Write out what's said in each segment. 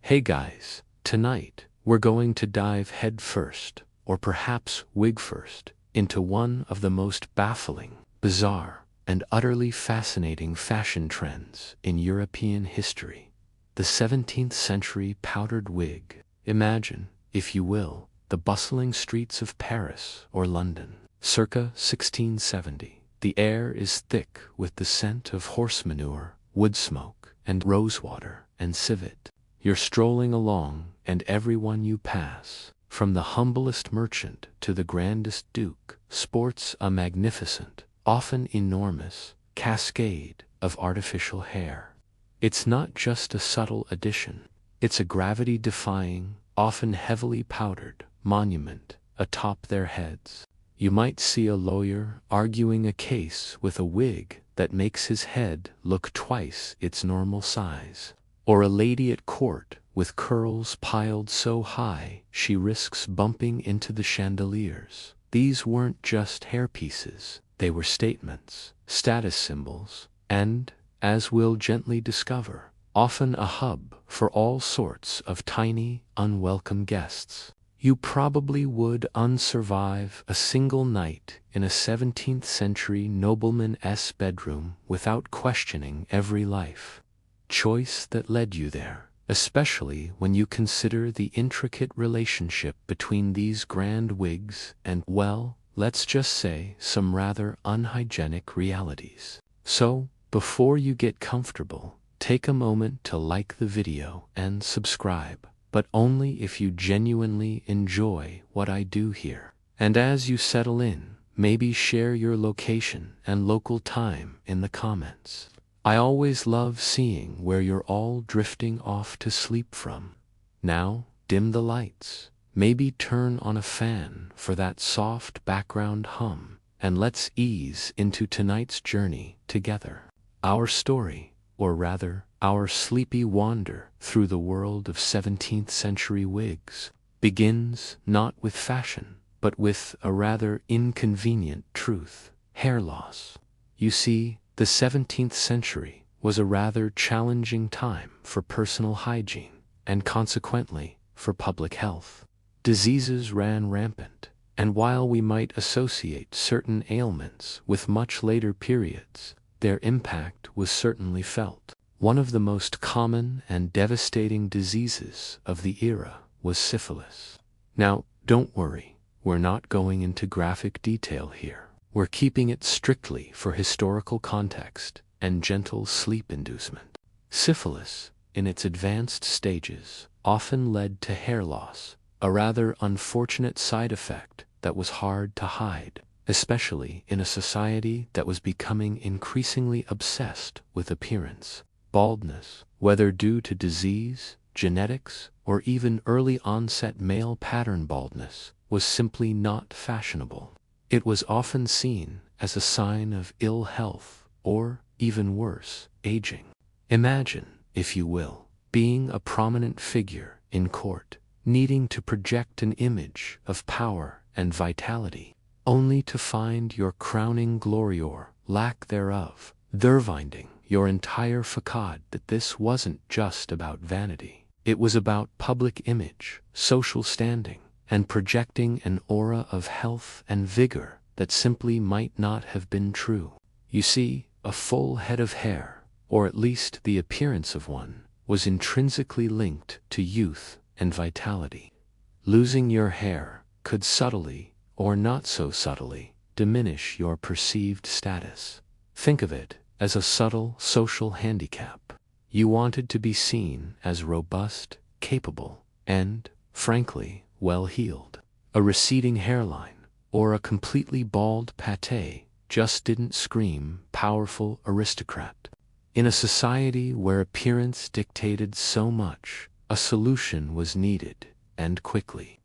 Hey guys, tonight we're going to dive head first, or perhaps wig first, into one of the most baffling, bizarre, and utterly fascinating fashion trends in European history. The 17th century powdered wig. Imagine, if you will, the bustling streets of Paris or London, circa 1670. The air is thick with the scent of horse manure, wood smoke, and rosewater and civet. You're strolling along, and everyone you pass, from the humblest merchant to the grandest duke, sports a magnificent, often enormous, cascade of artificial hair. It's not just a subtle addition, it's a gravity-defying, often heavily powdered, monument atop their heads. You might see a lawyer arguing a case with a wig that makes his head look twice its normal size, or a lady at court with curls piled so high she risks bumping into the chandeliers. These weren't just hairpieces, they were statements, status symbols, and, as we'll gently discover, often a hub for all sorts of tiny, unwelcome guests. You probably would unsurvive a single night in a 17th century nobleman's bedroom without questioning every life choice that led you there, especially when you consider the intricate relationship between these grand wigs and, well, let's just say some rather unhygienic realities. So, before you get comfortable, take a moment to like the video and subscribe, but only if you genuinely enjoy what I do here. And as you settle in, maybe share your location and local time in the comments. I always love seeing where you're all drifting off to sleep from. Now, dim the lights, maybe turn on a fan for that soft background hum, and let's ease into tonight's journey together. Our story, or rather, our sleepy wander through the world of 17th century wigs, begins not with fashion, but with a rather inconvenient truth: hair loss. You see, the 17th century was a rather challenging time for personal hygiene, and consequently, for public health. Diseases ran rampant, and while we might associate certain ailments with much later periods, their impact was certainly felt. One of the most common and devastating diseases of the era was syphilis. Now, don't worry, we're not going into graphic detail here. We're keeping it strictly for historical context and gentle sleep inducement. Syphilis, in its advanced stages, often led to hair loss, a rather unfortunate side effect that was hard to hide, especially in a society that was becoming increasingly obsessed with appearance. Baldness, whether due to disease, genetics, or even early onset male pattern baldness, was simply not fashionable. It was often seen as a sign of ill health, or, even worse, aging. Imagine, if you will, being a prominent figure in court, needing to project an image of power and vitality, only to find your crowning glory or lack thereof, thervinding your entire facade that this wasn't just about vanity. It was about public image, social standing, and projecting an aura of health and vigor that simply might not have been true. You see, a full head of hair, or at least the appearance of one, was intrinsically linked to youth and vitality. Losing your hair could subtly, or not so subtly, diminish your perceived status. Think of it as a subtle social handicap. You wanted to be seen as robust, capable, and, frankly, well-heeled. A receding hairline, or a completely bald pate, just didn't scream powerful aristocrat. In a society where appearance dictated so much, a solution was needed, and quickly.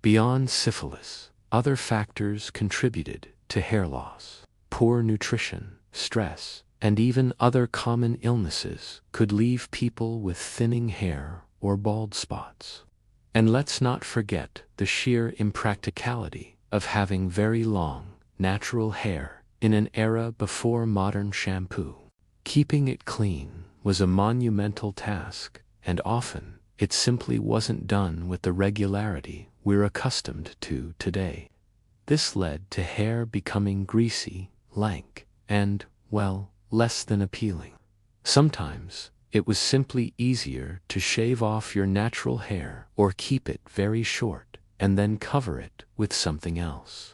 Beyond syphilis, other factors contributed to hair loss. Poor nutrition, stress, and even other common illnesses could leave people with thinning hair or bald spots. And let's not forget the sheer impracticality of having very long, natural hair in an era before modern shampoo. Keeping it clean was a monumental task, and often It simply wasn't done with the regularity we're accustomed to today. This led to hair becoming greasy, lank, and, well, less than appealing. Sometimes, it was simply easier to shave off your natural hair or keep it very short and then cover it with something else.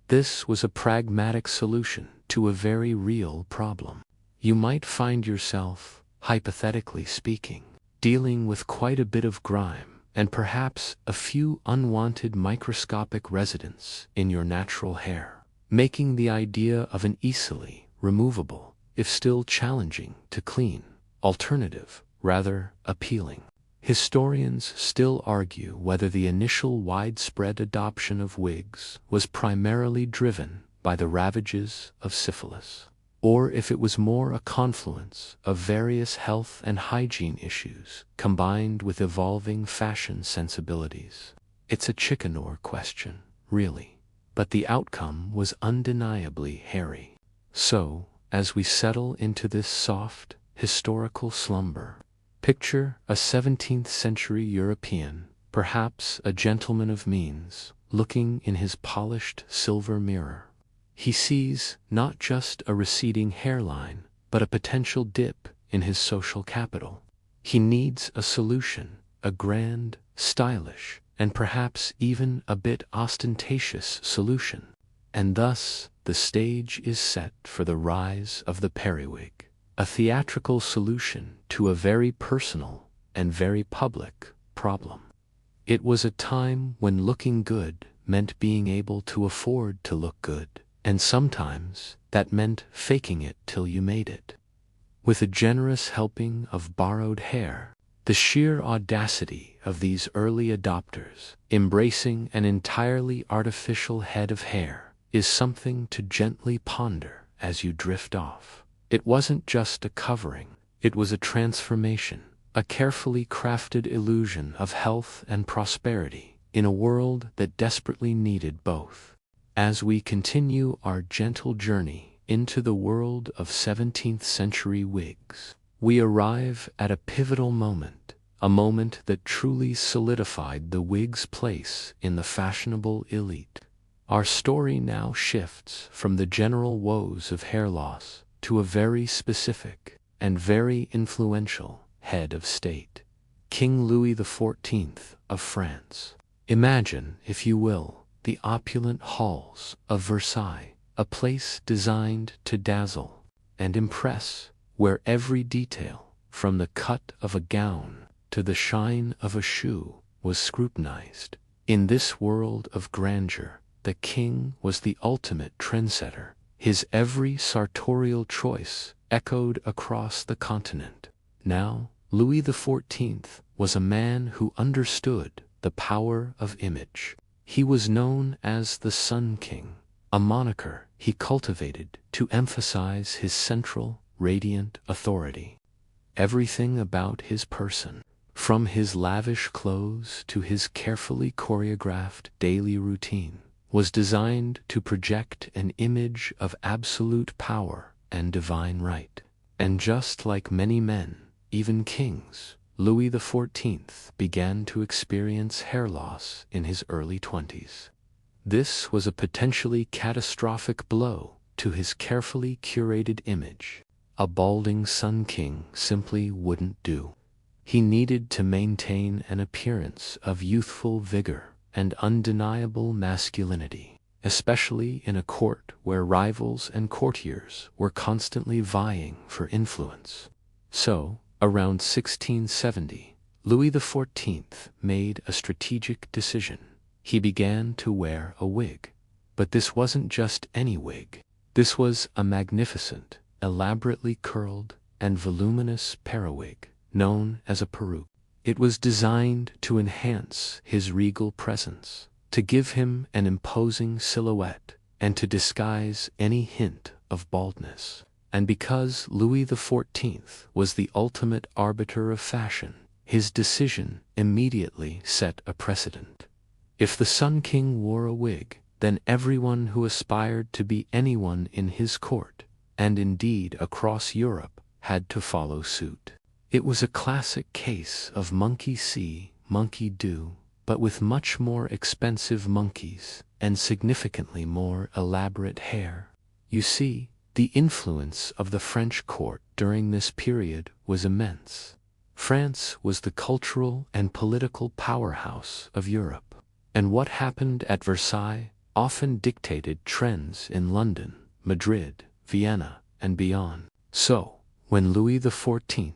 This was a pragmatic solution to a very real problem. You might find yourself, hypothetically speaking, dealing with quite a bit of grime and perhaps a few unwanted microscopic residents in your natural hair, making the idea of an easily removable, if still challenging to clean, alternative rather appealing. Historians still argue whether the initial widespread adoption of wigs was primarily driven by the ravages of syphilis, or if it was more a confluence of various health and hygiene issues combined with evolving fashion sensibilities. It's a chicken or question, really, but the outcome was undeniably hairy. So, as we settle into this soft, historical slumber, picture a 17th-century European, perhaps a gentleman of means, looking in his polished silver mirror. He sees not just a receding hairline, but a potential dip in his social capital. He needs a solution, a grand, stylish, and perhaps even a bit ostentatious solution. And thus, the stage is set for the rise of the periwig, a theatrical solution to a very personal and very public problem. It was a time when looking good meant being able to afford to look good, and sometimes that meant faking it till you made it. With a generous helping of borrowed hair, the sheer audacity of these early adopters, embracing an entirely artificial head of hair, is something to gently ponder as you drift off. It wasn't just a covering, it was a transformation, a carefully crafted illusion of health and prosperity in a world that desperately needed both. As we continue our gentle journey into the world of 17th-century wigs, we arrive at a pivotal moment, a moment that truly solidified the wig's place in the fashionable elite. Our story now shifts from the general woes of hair loss to a very specific and very influential head of state, King Louis XIV of France. Imagine, if you will, the opulent halls of Versailles, a place designed to dazzle and impress, where every detail, from the cut of a gown to the shine of a shoe, was scrutinized. In this world of grandeur, the king was the ultimate trendsetter. His every sartorial choice echoed across the continent. Now, Louis XIV was a man who understood the power of image. He was known as the Sun King, a moniker he cultivated to emphasize his central, radiant authority. Everything about his person, from his lavish clothes to his carefully choreographed daily routine, was designed to project an image of absolute power and divine right. And just like many men, even kings, Louis XIV began to experience hair loss in his early 20s. This was a potentially catastrophic blow to his carefully curated image. A balding Sun King simply wouldn't do. He needed to maintain an appearance of youthful vigor and undeniable masculinity, especially in a court where rivals and courtiers were constantly vying for influence. So, around 1670, Louis XIV made a strategic decision. He began to wear a wig. But this wasn't just any wig. This was a magnificent, elaborately curled, and voluminous periwig, known as a peruke. It was designed to enhance his regal presence, to give him an imposing silhouette, and to disguise any hint of baldness. And because Louis XIV was the ultimate arbiter of fashion, his decision immediately set a precedent. If the Sun King wore a wig, then everyone who aspired to be anyone in his court, and indeed across Europe, had to follow suit. It was a classic case of monkey see, monkey do, but with much more expensive monkeys and significantly more elaborate hair. You see, the influence of the French court during this period was immense. France was the cultural and political powerhouse of Europe, and what happened at Versailles often dictated trends in London, Madrid, Vienna, and beyond. So, when Louis XIV,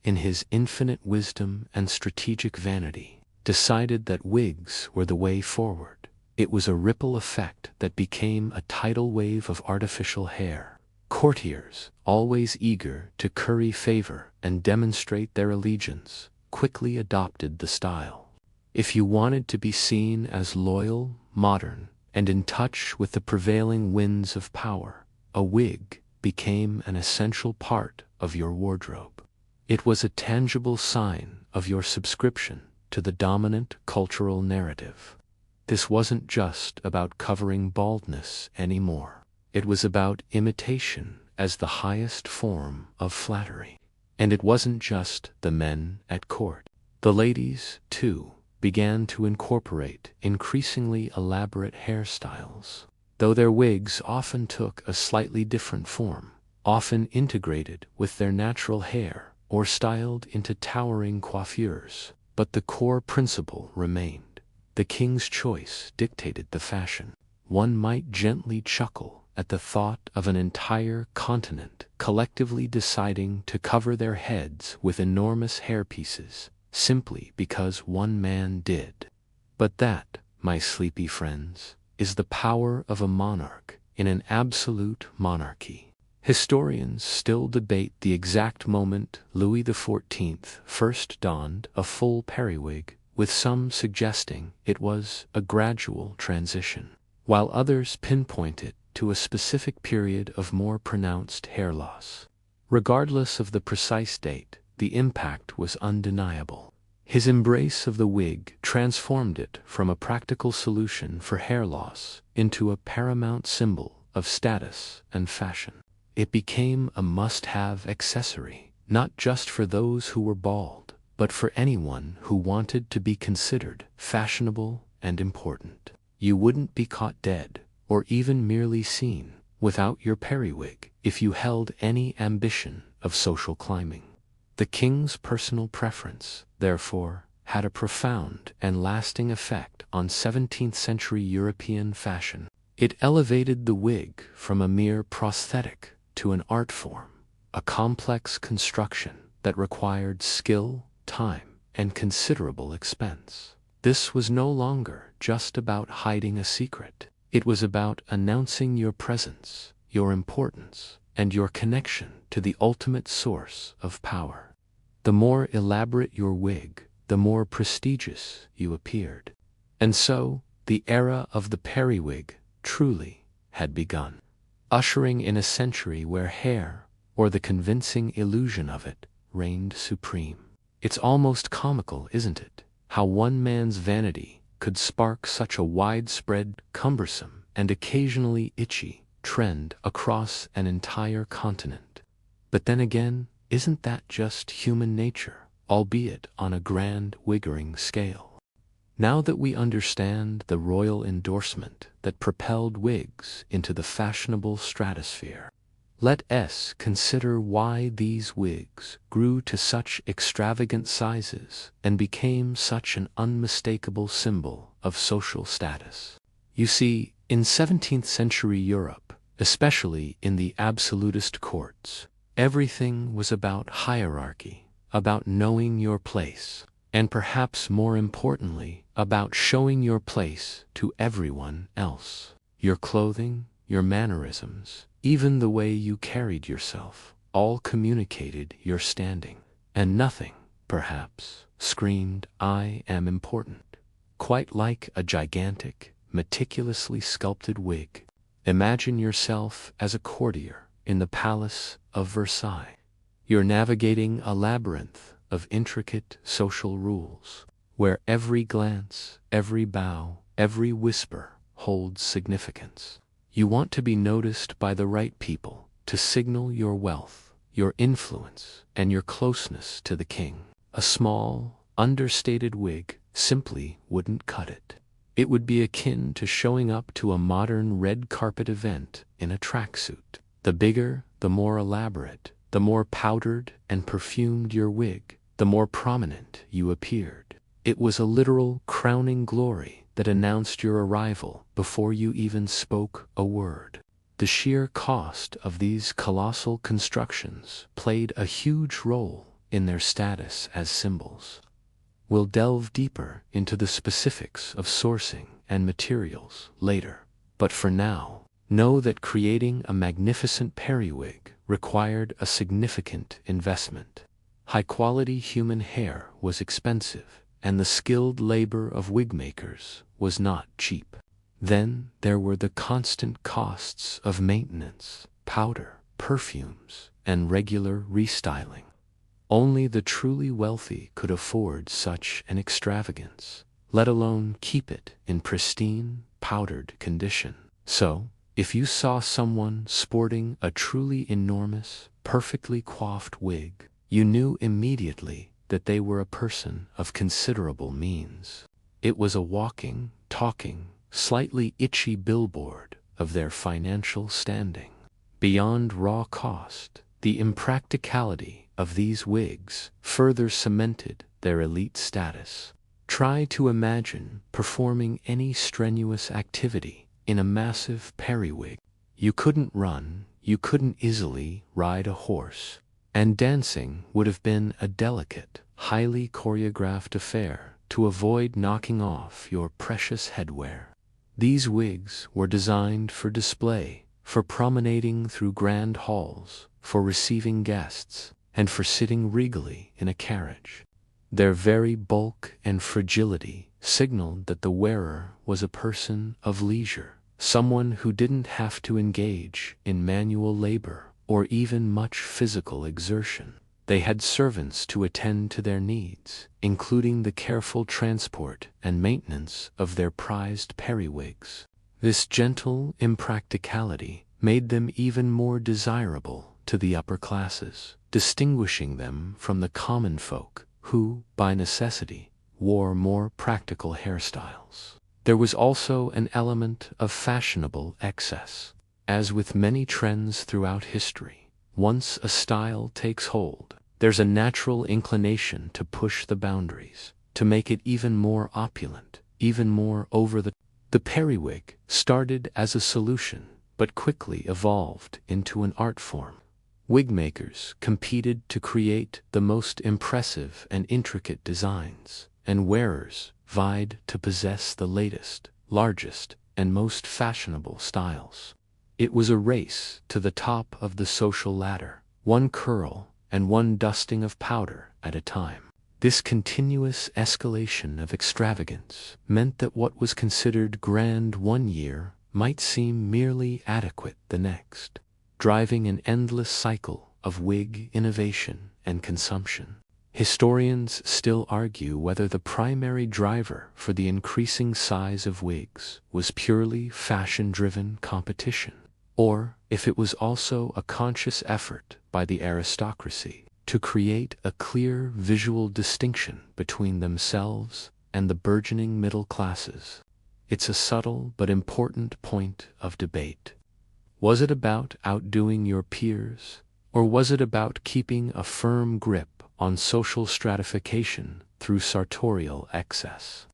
in his infinite wisdom and strategic vanity, decided that wigs were the way forward, it was a ripple effect that became a tidal wave of artificial hair. Courtiers, always eager to curry favor and demonstrate their allegiance, quickly adopted the style. If you wanted to be seen as loyal, modern, and in touch with the prevailing winds of power, a wig became an essential part of your wardrobe. It was a tangible sign of your subscription to the dominant cultural narrative. This wasn't just about covering baldness anymore. It was about imitation as the highest form of flattery. And it wasn't just the men at court. The ladies, too, began to incorporate increasingly elaborate hairstyles, though their wigs often took a slightly different form, often integrated with their natural hair or styled into towering coiffures. But the core principle remained. The king's choice dictated the fashion. One might gently chuckle at the thought of an entire continent collectively deciding to cover their heads with enormous hairpieces, simply because one man did. But that, my sleepy friends, is the power of a monarch in an absolute monarchy. Historians still debate the exact moment Louis XIV first donned a full periwig, with some suggesting it was a gradual transition, while others pinpoint it to a specific period of more pronounced hair loss. Regardless of the precise date, the impact was undeniable. His embrace of the wig transformed it from a practical solution for hair loss into a paramount symbol of status and fashion. It became a must-have accessory, not just for those who were bald, but for anyone who wanted to be considered fashionable and important. You wouldn't be caught dead, or even merely seen, without your periwig if you held any ambition of social climbing. The king's personal preference, therefore, had a profound and lasting effect on 17th-century European fashion. It elevated the wig from a mere prosthetic to an art form, a complex construction that required skill, time, and considerable expense. This was no longer just about hiding a secret. It was about announcing your presence, your importance, and your connection to the ultimate source of power. The more elaborate your wig, the more prestigious you appeared. And so, the era of the periwig truly had begun, ushering in a century where hair, or the convincing illusion of it, reigned supreme. It's almost comical, isn't it, how one man's vanity could spark such a widespread, cumbersome, and occasionally itchy trend across an entire continent. But then again, isn't that just human nature, albeit on a grand, wiggering scale? Now that we understand the royal endorsement that propelled wigs into the fashionable stratosphere, let us consider why these wigs grew to such extravagant sizes and became such an unmistakable symbol of social status. You see, in 17th-century Europe, especially in the absolutist courts, everything was about hierarchy, about knowing your place, and perhaps more importantly, about showing your place to everyone else. Your clothing, your mannerisms, even the way you carried yourself, all communicated your standing. And nothing, perhaps, screamed, "I am important," quite like a gigantic, meticulously sculpted wig. Imagine yourself as a courtier in the palace of Versailles. You're navigating a labyrinth of intricate social rules, where every glance, every bow, every whisper holds significance. You want to be noticed by the right people, to signal your wealth, your influence, and your closeness to the king. A small, understated wig simply wouldn't cut it. It would be akin to showing up to a modern red carpet event in a tracksuit. The bigger, the more elaborate, the more powdered and perfumed your wig, the more prominent you appeared. It was a literal crowning glory that announced your arrival before you even spoke a word. The sheer cost of these colossal constructions played a huge role in their status as symbols. We'll delve deeper into the specifics of sourcing and materials later, but for now, know that creating a magnificent periwig required a significant investment. High-quality human hair was expensive, and the skilled labor of wig makers was not cheap. Then there were the constant costs of maintenance, powder, perfumes, and regular restyling. Only the truly wealthy could afford such an extravagance, let alone keep it in pristine, powdered condition. So, if you saw someone sporting a truly enormous, perfectly coiffed wig, you knew immediately that they were a person of considerable means. It was a walking, talking, slightly itchy billboard of their financial standing. Beyond raw cost, the impracticality of these wigs further cemented their elite status. Try to imagine performing any strenuous activity in a massive periwig. You couldn't run, you couldn't easily ride a horse, and dancing would have been a delicate, highly choreographed affair to avoid knocking off your precious headwear. These wigs were designed for display, for promenading through grand halls, for receiving guests, and for sitting regally in a carriage. Their very bulk and fragility signaled that the wearer was a person of leisure, someone who didn't have to engage in manual labor or even much physical exertion. They had servants to attend to their needs, including the careful transport and maintenance of their prized periwigs. This gentle impracticality made them even more desirable to the upper classes, distinguishing them from the common folk who, by necessity, wore more practical hairstyles. There was also an element of fashionable excess. As with many trends throughout history, once a style takes hold, there's a natural inclination to push the boundaries, to make it even more opulent, even more over the top. The periwig started as a solution, but quickly evolved into an art form. Wig makers competed to create the most impressive and intricate designs, and wearers vied to possess the latest, largest, and most fashionable styles. It was a race to the top of the social ladder, one curl and one dusting of powder at a time. This continuous escalation of extravagance meant that what was considered grand one year might seem merely adequate the next, driving an endless cycle of wig innovation and consumption. Historians still argue whether the primary driver for the increasing size of wigs was purely fashion-driven competition, or if it was also a conscious effort by the aristocracy to create a clear visual distinction between themselves and the burgeoning middle classes. It's a subtle but important point of debate. Was it about outdoing your peers, or was it about keeping a firm grip on social stratification through sartorial excess?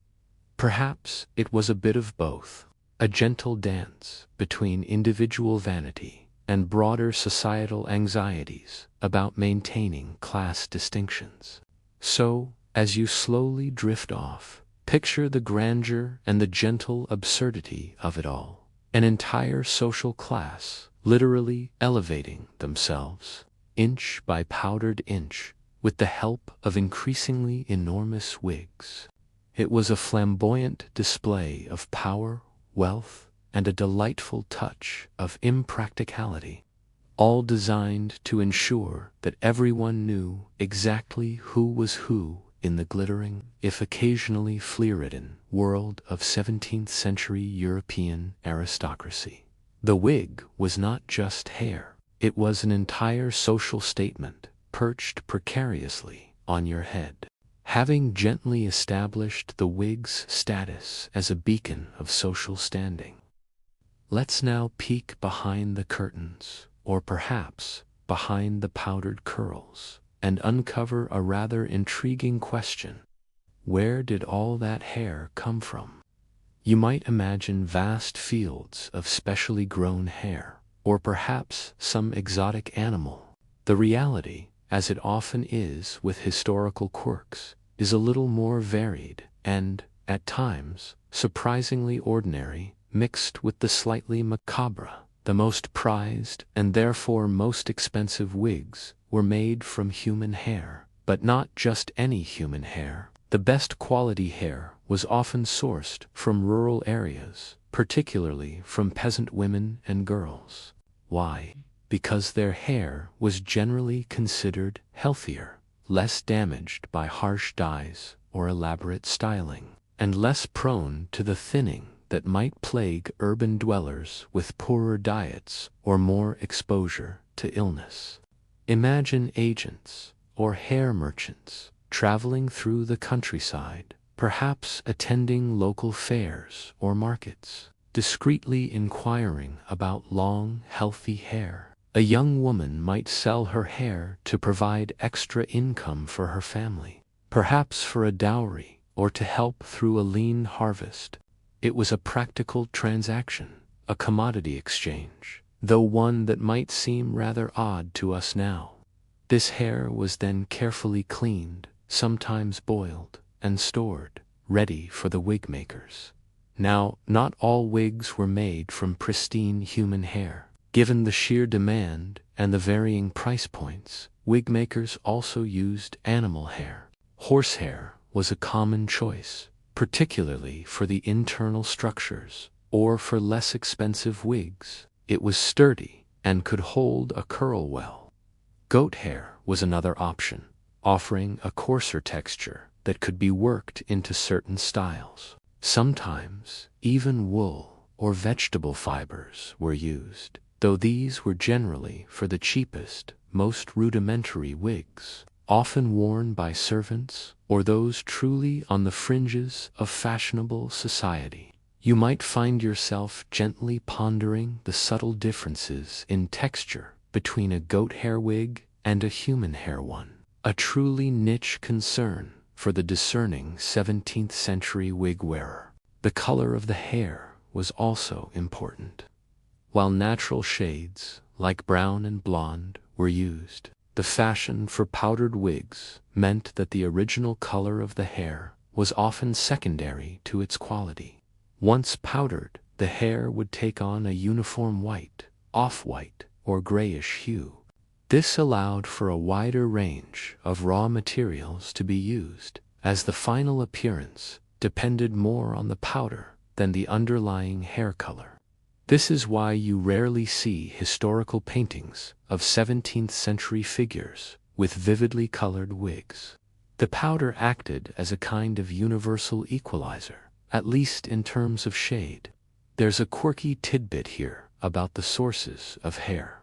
Perhaps it was a bit of both, a gentle dance between individual vanity and broader societal anxieties about maintaining class distinctions. So, as you slowly drift off, picture the grandeur and the gentle absurdity of it all. An entire social class literally elevating themselves, inch by powdered inch, with the help of increasingly enormous wigs. It was a flamboyant display of power, wealth, and a delightful touch of impracticality, all designed to ensure that everyone knew exactly who was who in the glittering, if occasionally flea-ridden, world of 17th-century European aristocracy. The wig was not just hair. It was an entire social statement, perched precariously on your head. Having gently established the wig's status as a beacon of social standing. Let's now peek behind the curtains, or perhaps behind the powdered curls, and uncover a rather intriguing question. Where did all that hair come from? You might imagine vast fields of specially grown hair, or perhaps some exotic animal. The reality, as it often is with historical quirks, is a little more varied and, at times, surprisingly ordinary, mixed with the slightly macabre. The most prized and therefore most expensive wigs were made from human hair, but not just any human hair. The best quality hair was often sourced from rural areas, particularly from peasant women and girls. Why? Because their hair was generally considered healthier, less damaged by harsh dyes or elaborate styling, and less prone to the thinning that might plague urban dwellers with poorer diets or more exposure to illness. Imagine agents or hair merchants traveling through the countryside, perhaps attending local fairs or markets, discreetly inquiring about long, healthy hair. A young woman might sell her hair to provide extra income for her family, perhaps for a dowry or to help through a lean harvest. It was a practical transaction, a commodity exchange, though one that might seem rather odd to us now. This hair was then carefully cleaned, sometimes boiled, and stored, ready for the wig makers. Now, not all wigs were made from pristine human hair. Given the sheer demand and the varying price points, wig makers also used animal hair. Horsehair was a common choice, particularly for the internal structures, or for less expensive wigs. It was sturdy and could hold a curl well. Goat hair was another option, offering a coarser texture that could be worked into certain styles. Sometimes, even wool or vegetable fibers were used, though these were generally for the cheapest, most rudimentary wigs, often worn by servants or those truly on the fringes of fashionable society. You might find yourself gently pondering the subtle differences in texture between a goat hair wig and a human hair one, a truly niche concern for the discerning 17th century wig wearer. The color of the hair was also important. While natural shades, like brown and blonde, were used, the fashion for powdered wigs meant that the original color of the hair was often secondary to its quality. Once powdered, the hair would take on a uniform white, off-white, or grayish hue. This allowed for a wider range of raw materials to be used, as the final appearance depended more on the powder than the underlying hair color. This is why you rarely see historical paintings of 17th century figures with vividly colored wigs. The powder acted as a kind of universal equalizer, at least in terms of shade. There's a quirky tidbit here about the sources of hair.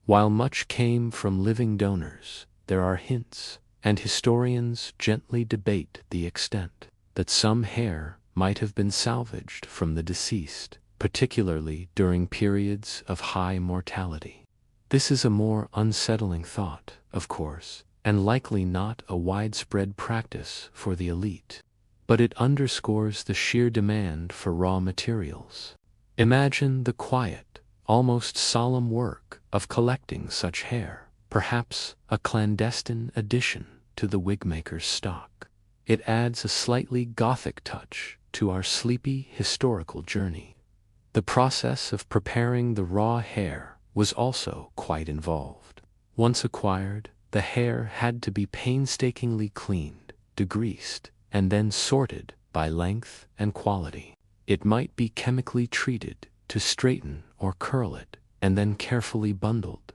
While much came from living donors, there are hints, and historians gently debate the extent, that some hair might have been salvaged from the deceased, particularly during periods of high mortality. This is a more unsettling thought, of course, and likely not a widespread practice for the elite. But it underscores the sheer demand for raw materials. Imagine the quiet, almost solemn work of collecting such hair, perhaps a clandestine addition to the wigmaker's stock. It adds a slightly gothic touch to our sleepy historical journey. The process of preparing the raw hair was also quite involved. Once acquired, the hair had to be painstakingly cleaned, degreased, and then sorted by length and quality. It might be chemically treated to straighten or curl it, and then carefully bundled.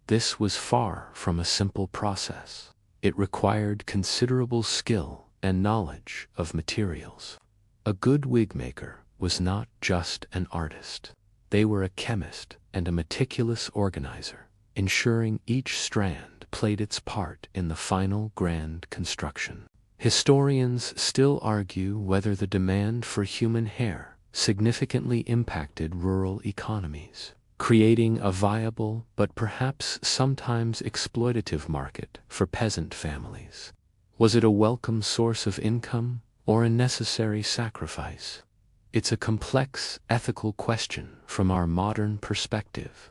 This was far from a simple process. It required considerable skill and knowledge of materials. A good wig maker was not just an artist. They were a chemist and a meticulous organizer. ensuring each strand played its part in the final grand construction. Historians still argue whether the demand for human hair significantly impacted rural economies, creating a viable but perhaps sometimes exploitative market for peasant families. Was it a welcome source of income or a necessary sacrifice? It's a complex ethical question from our modern perspective.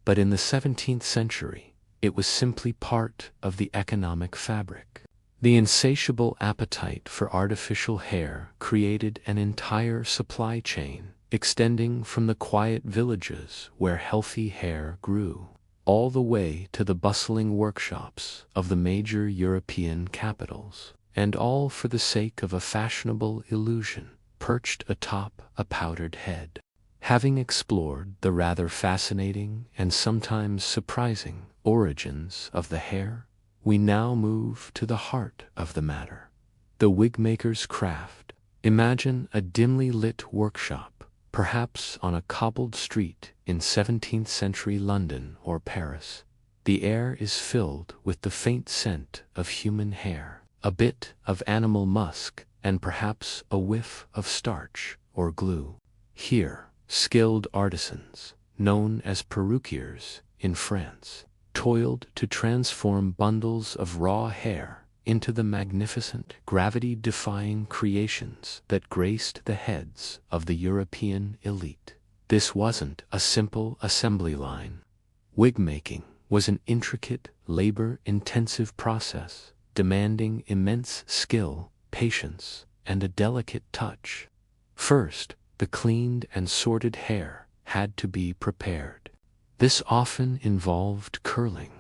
But in the 17th century, it was simply part of the economic fabric. The insatiable appetite for artificial hair created an entire supply chain, extending from the quiet villages where healthy hair grew, all the way to the bustling workshops of the major European capitals, and all for the sake of a fashionable illusion perched atop a powdered head. Having explored the rather fascinating and sometimes surprising origins of the hair, we now move to the heart of the matter, the wigmaker's craft. Imagine a dimly lit workshop, perhaps on a cobbled street in 17th century London or Paris. The air is filled with the faint scent of human hair, a bit of animal musk, and perhaps a whiff of starch or glue. Here, skilled artisans, known as perruquiers in France, toiled to transform bundles of raw hair into the magnificent, gravity-defying creations that graced the heads of the European elite. This wasn't a simple assembly line. Wig-making was an intricate, labor-intensive process, demanding immense skill, patience, and a delicate touch. First, the cleaned and sorted hair had to be prepared. This often involved curling.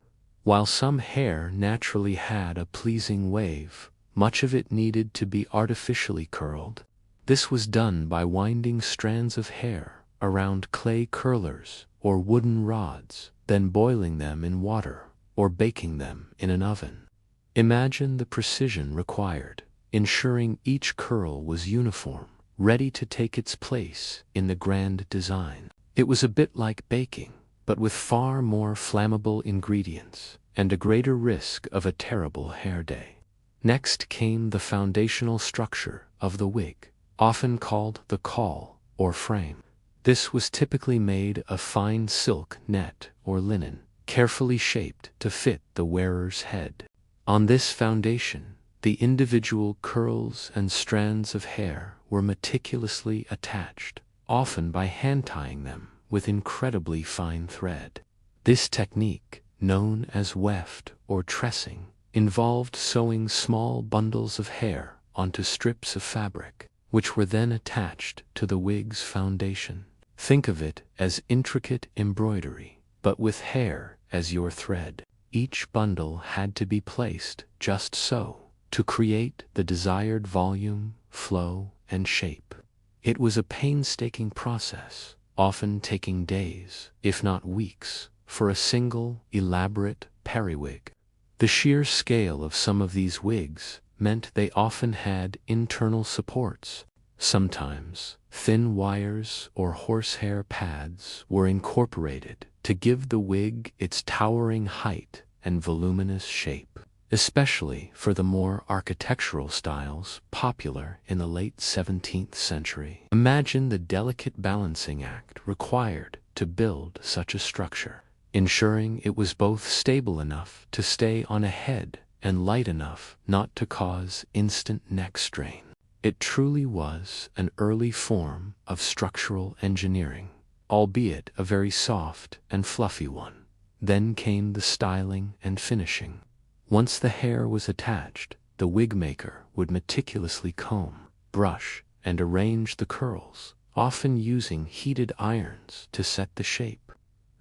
While some hair naturally had a pleasing wave, much of it needed to be artificially curled. This was done by winding strands of hair around clay curlers or wooden rods, then boiling them in water or baking them in an oven. Imagine the precision required, ensuring each curl was uniform, ready to take its place in the grand design. It was a bit like baking, but with far more flammable ingredients and a greater risk of a terrible hair day. Next came the foundational structure of the wig, often called the caul or frame. This was typically made of fine silk, net, or linen, carefully shaped to fit the wearer's head. On this foundation, the individual curls and strands of hair were meticulously attached, often by hand-tying them with incredibly fine thread. This technique, known as weft or tressing, involved sewing small bundles of hair onto strips of fabric, which were then attached to the wig's foundation. Think of it as intricate embroidery, but with hair as your thread. Each bundle had to be placed just so, to create the desired volume, flow, and shape. It was a painstaking process, often taking days, if not weeks, for a single, elaborate periwig. The sheer scale of some of these wigs meant they often had internal supports. Sometimes, thin wires or horsehair pads were incorporated to give the wig its towering height and voluminous shape, especially for the more architectural styles popular in the late 17th century. Imagine the delicate balancing act required to build such a structure, ensuring it was both stable enough to stay on a head and light enough not to cause instant neck strain. It truly was an early form of structural engineering, albeit a very soft and fluffy one. Then came the styling and finishing. Once the hair was attached, the wig maker would meticulously comb, brush, and arrange the curls, often using heated irons to set the shape.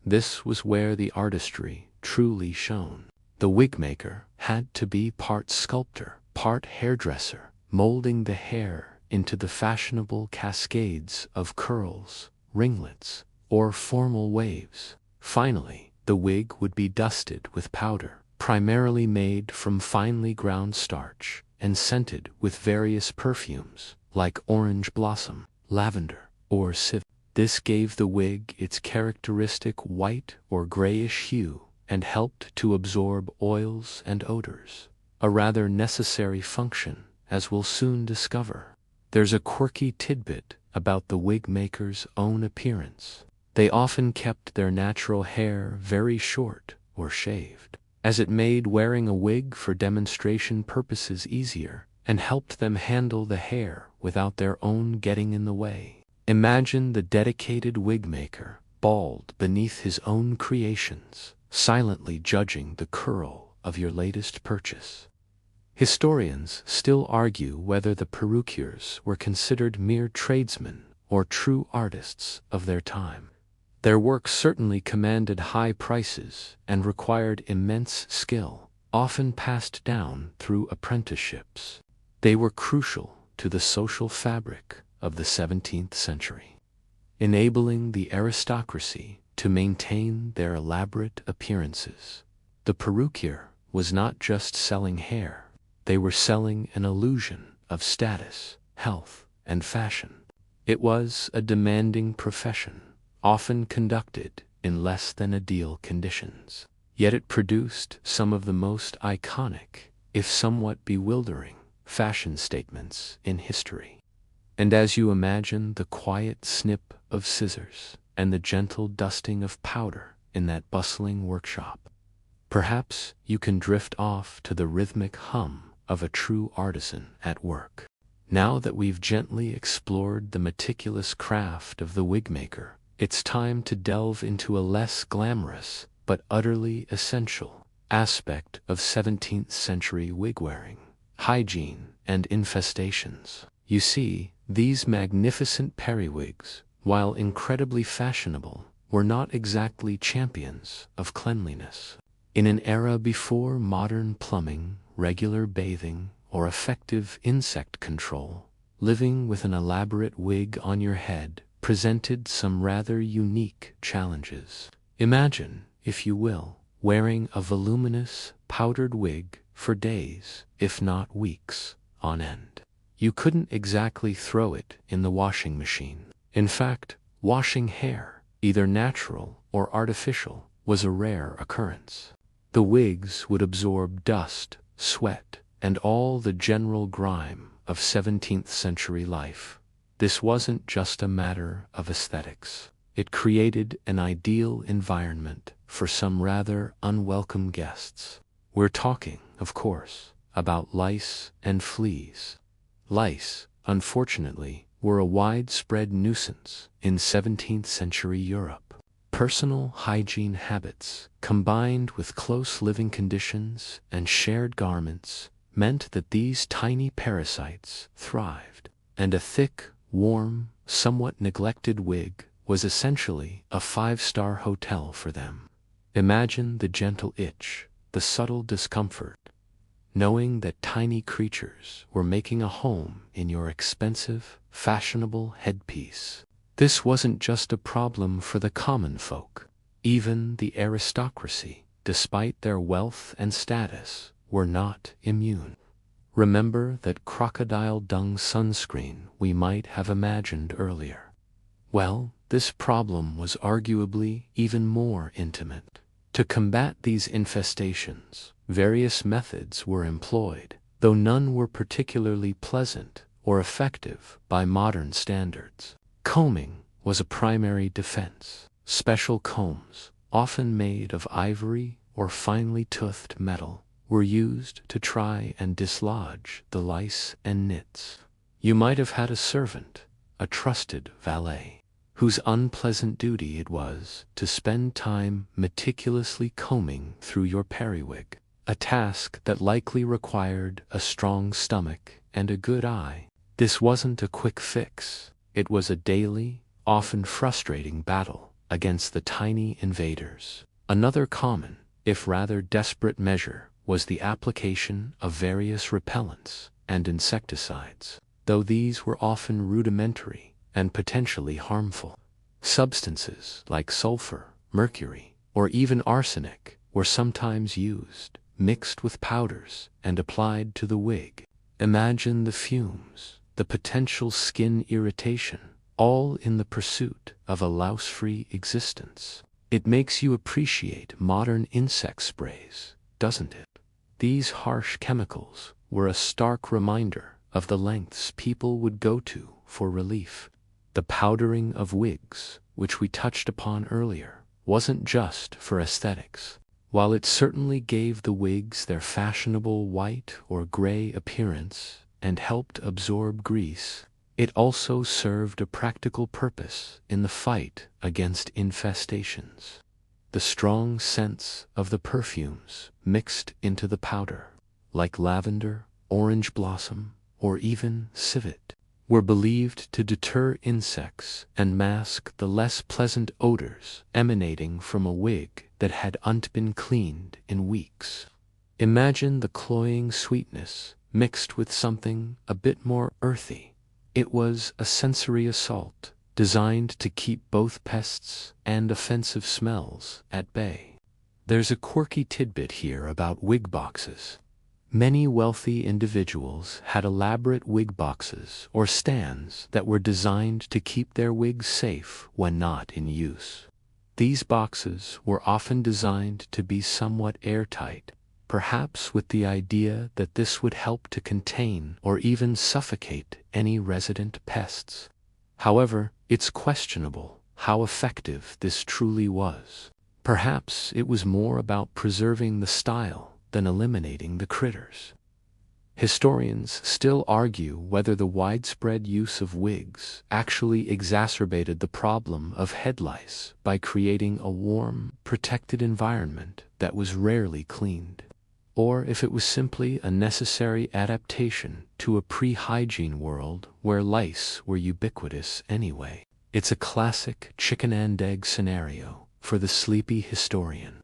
This was where the artistry truly shone. The wig maker had to be part sculptor, part hairdresser, molding the hair into the fashionable cascades of curls, ringlets, or formal waves. Finally, the wig would be dusted with powder, primarily made from finely ground starch, and scented with various perfumes, like orange blossom, lavender, or civet. This gave the wig its characteristic white or grayish hue and helped to absorb oils and odors, a rather necessary function, as we'll soon discover. There's a quirky tidbit about the wig maker's own appearance. They often kept their natural hair very short or shaved, as it made wearing a wig for demonstration purposes easier and helped them handle the hair without their own getting in the way. Imagine the dedicated wig maker, bald beneath his own creations, silently judging the curl of your latest purchase. Historians still argue whether the perruquiers were considered mere tradesmen or true artists of their time. Their work certainly commanded high prices and required immense skill, often passed down through apprenticeships. They were crucial to the social fabric of the 17th century, enabling the aristocracy to maintain their elaborate appearances. The perruquier was not just selling hair, they were selling an illusion of status, health, and fashion. It was a demanding profession, often conducted in less than ideal conditions. Yet it produced some of the most iconic, if somewhat bewildering, fashion statements in history. And as you imagine the quiet snip of scissors and the gentle dusting of powder in that bustling workshop, perhaps you can drift off to the rhythmic hum of a true artisan at work. Now that we've gently explored the meticulous craft of the wig maker, it's time to delve into a less glamorous but utterly essential aspect of 17th century wig wearing: hygiene and infestations. You see, these magnificent periwigs, while incredibly fashionable, were not exactly champions of cleanliness. In an era before modern plumbing, regular bathing, or effective insect control, living with an elaborate wig on your head presented some rather unique challenges. Imagine, if you will, wearing a voluminous, powdered wig for days, if not weeks, on end. You couldn't exactly throw it in the washing machine. In fact, washing hair, either natural or artificial, was a rare occurrence. The wigs would absorb dust, sweat, and all the general grime of 17th century life. This wasn't just a matter of aesthetics. It created an ideal environment for some rather unwelcome guests. We're talking, of course, about lice and fleas. Lice, unfortunately, were a widespread nuisance in 17th century Europe. Personal hygiene habits, combined with close living conditions and shared garments, meant that these tiny parasites thrived, and a thick, warm, somewhat neglected wig was essentially a five-star hotel for them. Imagine the gentle itch, the subtle discomfort, knowing that tiny creatures were making a home in your expensive, fashionable headpiece. This wasn't just a problem for the common folk. Even the aristocracy, despite their wealth and status, were not immune. Remember that crocodile dung sunscreen we might have imagined earlier? Well, this problem was arguably even more intimate. To combat these infestations, various methods were employed, though none were particularly pleasant or effective by modern standards. Combing was a primary defense. Special combs, often made of ivory or finely toothed metal, were used to try and dislodge the lice and nits. You might have had a servant, a trusted valet, whose unpleasant duty it was to spend time meticulously combing through your periwig, a task that likely required a strong stomach and a good eye. This wasn't a quick fix. It was a daily, often frustrating battle against the tiny invaders. Another common, if rather desperate measure was the application of various repellents and insecticides, though these were often rudimentary and potentially harmful. Substances like sulfur, mercury, or even arsenic were sometimes used, mixed with powders, and applied to the wig. Imagine the fumes, the potential skin irritation, all in the pursuit of a louse-free existence. It makes you appreciate modern insect sprays, doesn't it? These harsh chemicals were a stark reminder of the lengths people would go to for relief. The powdering of wigs, which we touched upon earlier, wasn't just for aesthetics. While it certainly gave the wigs their fashionable white or gray appearance and helped absorb grease, it also served a practical purpose in the fight against infestations. The strong scents of the perfumes mixed into the powder, like lavender, orange blossom, or even civet, were believed to deter insects and mask the less pleasant odors emanating from a wig that hadn't been cleaned in weeks. Imagine the cloying sweetness mixed with something a bit more earthy. It was a sensory assault designed to keep both pests and offensive smells at bay. There's a quirky tidbit here about wig boxes. Many wealthy individuals had elaborate wig boxes or stands that were designed to keep their wigs safe when not in use. These boxes were often designed to be somewhat airtight, perhaps with the idea that this would help to contain or even suffocate any resident pests. However, it's questionable how effective this truly was. Perhaps it was more about preserving the style than eliminating the critters. Historians still argue whether the widespread use of wigs actually exacerbated the problem of head lice by creating a warm, protected environment that was rarely cleaned, or if it was simply a necessary adaptation to a pre-hygiene world where lice were ubiquitous anyway. It's a classic chicken and egg scenario for the sleepy historian.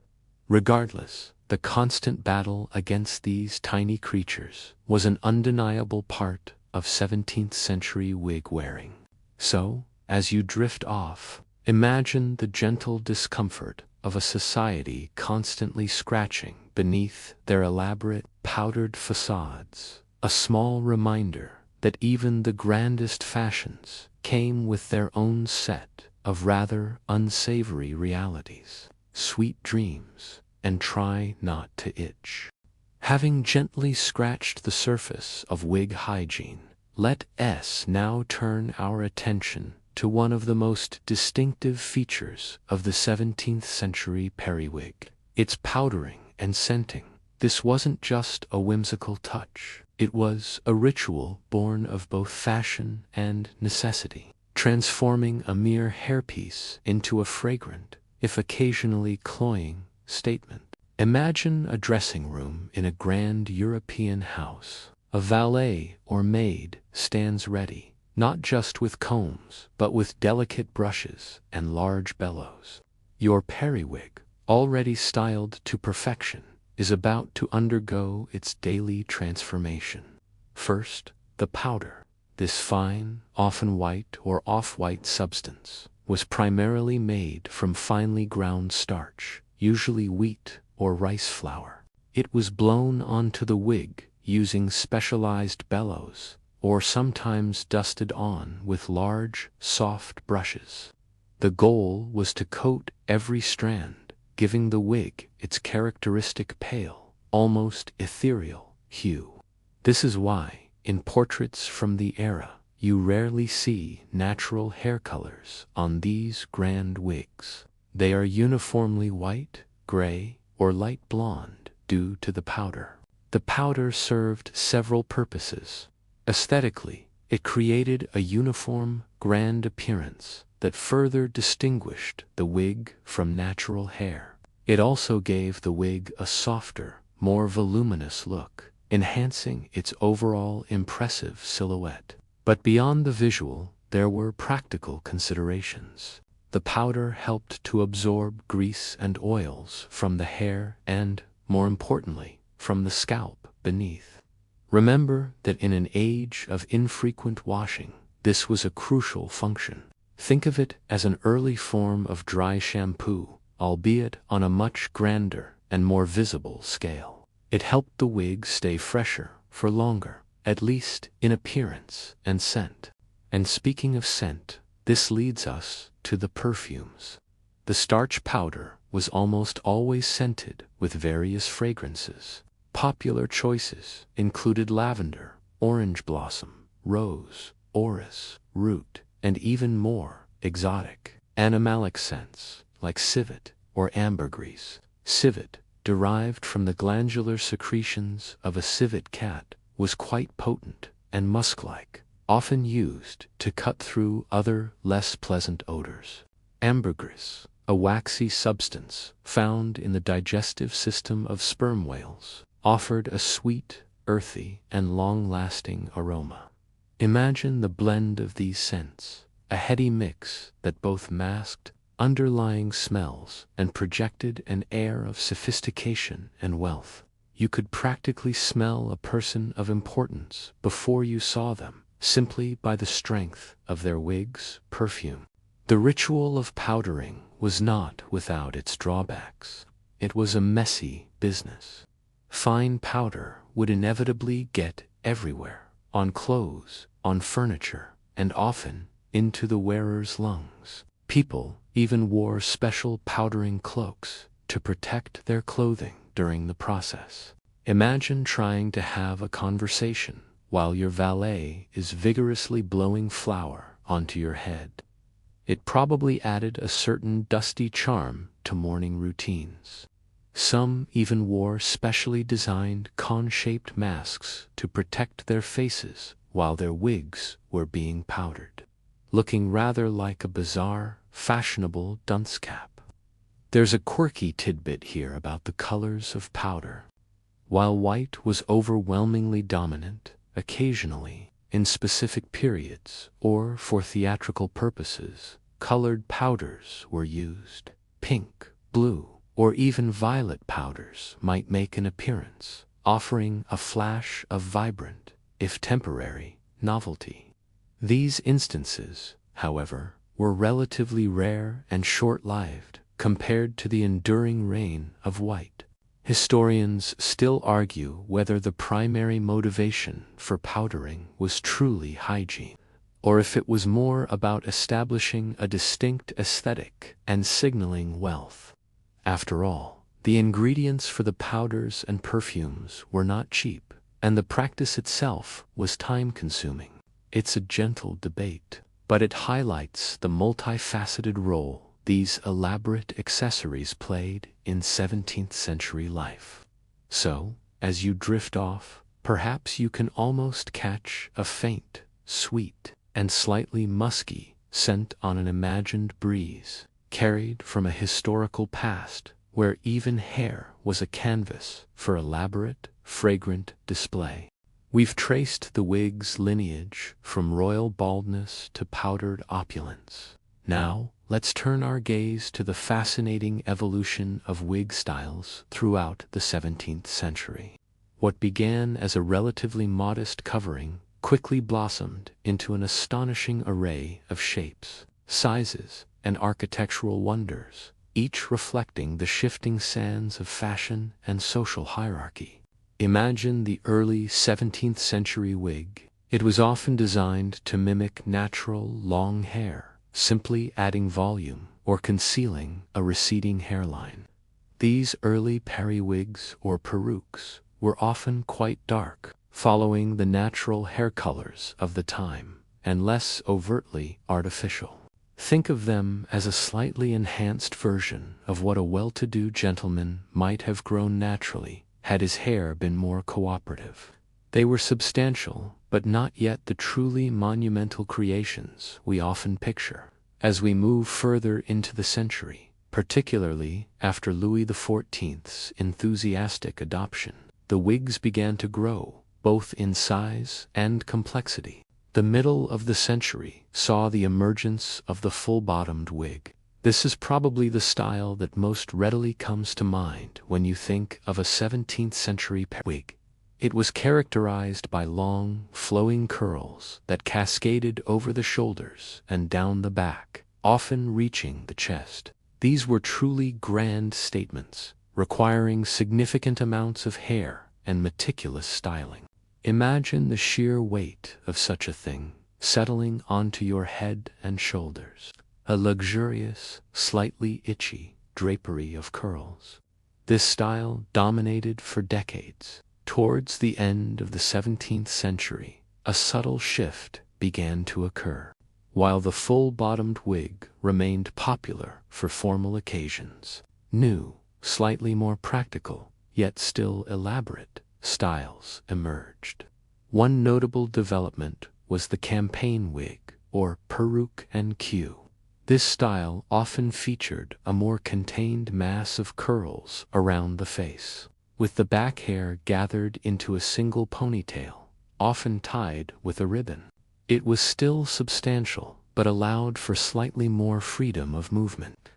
Regardless, the constant battle against these tiny creatures was an undeniable part of 17th-century wig wearing. So, as you drift off, imagine the gentle discomfort of a society constantly scratching beneath their elaborate, powdered facades, a small reminder that even the grandest fashions came with their own set of rather unsavory realities. Sweet dreams, and try not to itch. Having gently scratched the surface of wig hygiene, let us now turn our attention to one of the most distinctive features of the 17th century periwig: its powdering and scenting. This wasn't just a whimsical touch, it was a ritual born of both fashion and necessity, transforming a mere hairpiece into a fragrant, if occasionally cloying, statement. Imagine a dressing room in a grand European house. A valet or maid stands ready, not just with combs, but with delicate brushes and large bellows. Your periwig, already styled to perfection, is about to undergo its daily transformation. First, the powder. This fine, often white or off-white substance was primarily made from finely ground starch, usually wheat or rice flour. It was blown onto the wig using specialized bellows, or sometimes dusted on with large, soft brushes. The goal was to coat every strand, giving the wig its characteristic pale, almost ethereal hue. This is why, in portraits from the era, you rarely see natural hair colors on these grand wigs. They are uniformly white, gray, or light blonde due to the powder. The powder served several purposes. Aesthetically, it created a uniform, grand appearance that further distinguished the wig from natural hair. It also gave the wig a softer, more voluminous look, enhancing its overall impressive silhouette. But beyond the visual, there were practical considerations. The powder helped to absorb grease and oils from the hair and, more importantly, from the scalp beneath. Remember that in an age of infrequent washing, this was a crucial function. Think of it as an early form of dry shampoo, albeit on a much grander and more visible scale. It helped the wig stay fresher for longer, at least in appearance and scent. And speaking of scent, this leads us to the perfumes. The starch powder was almost always scented with various fragrances. Popular choices included lavender, orange blossom, rose, orris, root, and even more exotic, animalic scents like civet or ambergris. Civet, derived from the glandular secretions of a civet cat, was quite potent and musk-like, often used to cut through other, less pleasant odors. Ambergris, a waxy substance found in the digestive system of sperm whales, offered a sweet, earthy, and long-lasting aroma. Imagine the blend of these scents, a heady mix that both masked underlying smells and projected an air of sophistication and wealth. You could practically smell a person of importance before you saw them, simply by the strength of their wig's perfume. The ritual of powdering was not without its drawbacks. It was a messy business. Fine powder would inevitably get everywhere, on clothes, on furniture, and often into the wearer's lungs. People even wore special powdering cloaks to protect their clothing during the process. Imagine trying to have a conversation while your valet is vigorously blowing flour onto your head. It probably added a certain dusty charm to morning routines. Some even wore specially designed cone-shaped masks to protect their faces while their wigs were being powdered, looking rather like a bizarre, fashionable dunce cap. There's a quirky tidbit here about the colors of powder. While white was overwhelmingly dominant, occasionally, in specific periods or for theatrical purposes, colored powders were used. Pink, blue, or even violet powders might make an appearance, offering a flash of vibrant, if temporary, novelty. These instances, however, were relatively rare and short-lived compared to the enduring reign of white. Historians still argue whether the primary motivation for powdering was truly hygiene, or if it was more about establishing a distinct aesthetic and signaling wealth. After all, the ingredients for the powders and perfumes were not cheap, and the practice itself was time-consuming. It's a gentle debate, but it highlights the multifaceted role these elaborate accessories played in 17th century life. So, as you drift off, perhaps you can almost catch a faint, sweet, and slightly musky scent on an imagined breeze, carried from a historical past where even hair was a canvas for elaborate, fragrant display. We've traced the wig's lineage from royal baldness to powdered opulence. Now, let's turn our gaze to the fascinating evolution of wig styles throughout the 17th century. What began as a relatively modest covering quickly blossomed into an astonishing array of shapes, sizes, and architectural wonders, each reflecting the shifting sands of fashion and social hierarchy. Imagine the early 17th century wig. It was often designed to mimic natural, long hair, simply adding volume or concealing a receding hairline. These early periwigs or perukes were often quite dark, following the natural hair colors of the time, and less overtly artificial. Think of them as a slightly enhanced version of what a well-to-do gentleman might have grown naturally had his hair been more cooperative. They were substantial, but not yet the truly monumental creations we often picture. As we move further into the century, particularly after Louis XIV's enthusiastic adoption, the wigs began to grow, both in size and complexity. The middle of the century saw the emergence of the full-bottomed wig. This is probably the style that most readily comes to mind when you think of a 17th century wig. It was characterized by long, flowing curls that cascaded over the shoulders and down the back, often reaching the chest. These were truly grand statements, requiring significant amounts of hair and meticulous styling. Imagine the sheer weight of such a thing settling onto your head and shoulders. a luxurious, slightly itchy drapery of curls. This style dominated for decades. Towards the end of the 17th century, a subtle shift began to occur. While the full-bottomed wig remained popular for formal occasions, new, slightly more practical, yet still elaborate, styles emerged. One notable development was the campaign wig, or perruque and queue. This style often featured a more contained mass of curls around the face, with the back hair gathered into a single ponytail, often tied with a ribbon. It was still substantial, but allowed for slightly more freedom of movement.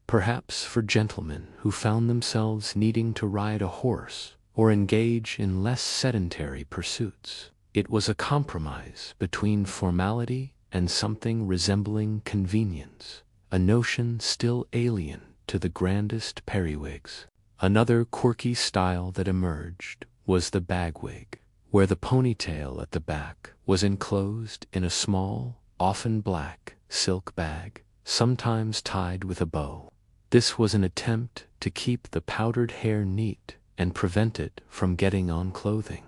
Perhaps for gentlemen who found themselves needing to ride a horse or engage in less sedentary pursuits. It was a compromise between formality and something resembling convenience, a notion still alien to the grandest periwigs. Another quirky style that emerged was the bagwig, where the ponytail at the back was enclosed in a small, often black, silk bag, sometimes tied with a bow. This was an attempt to keep the powdered hair neat and prevent it from getting on clothing.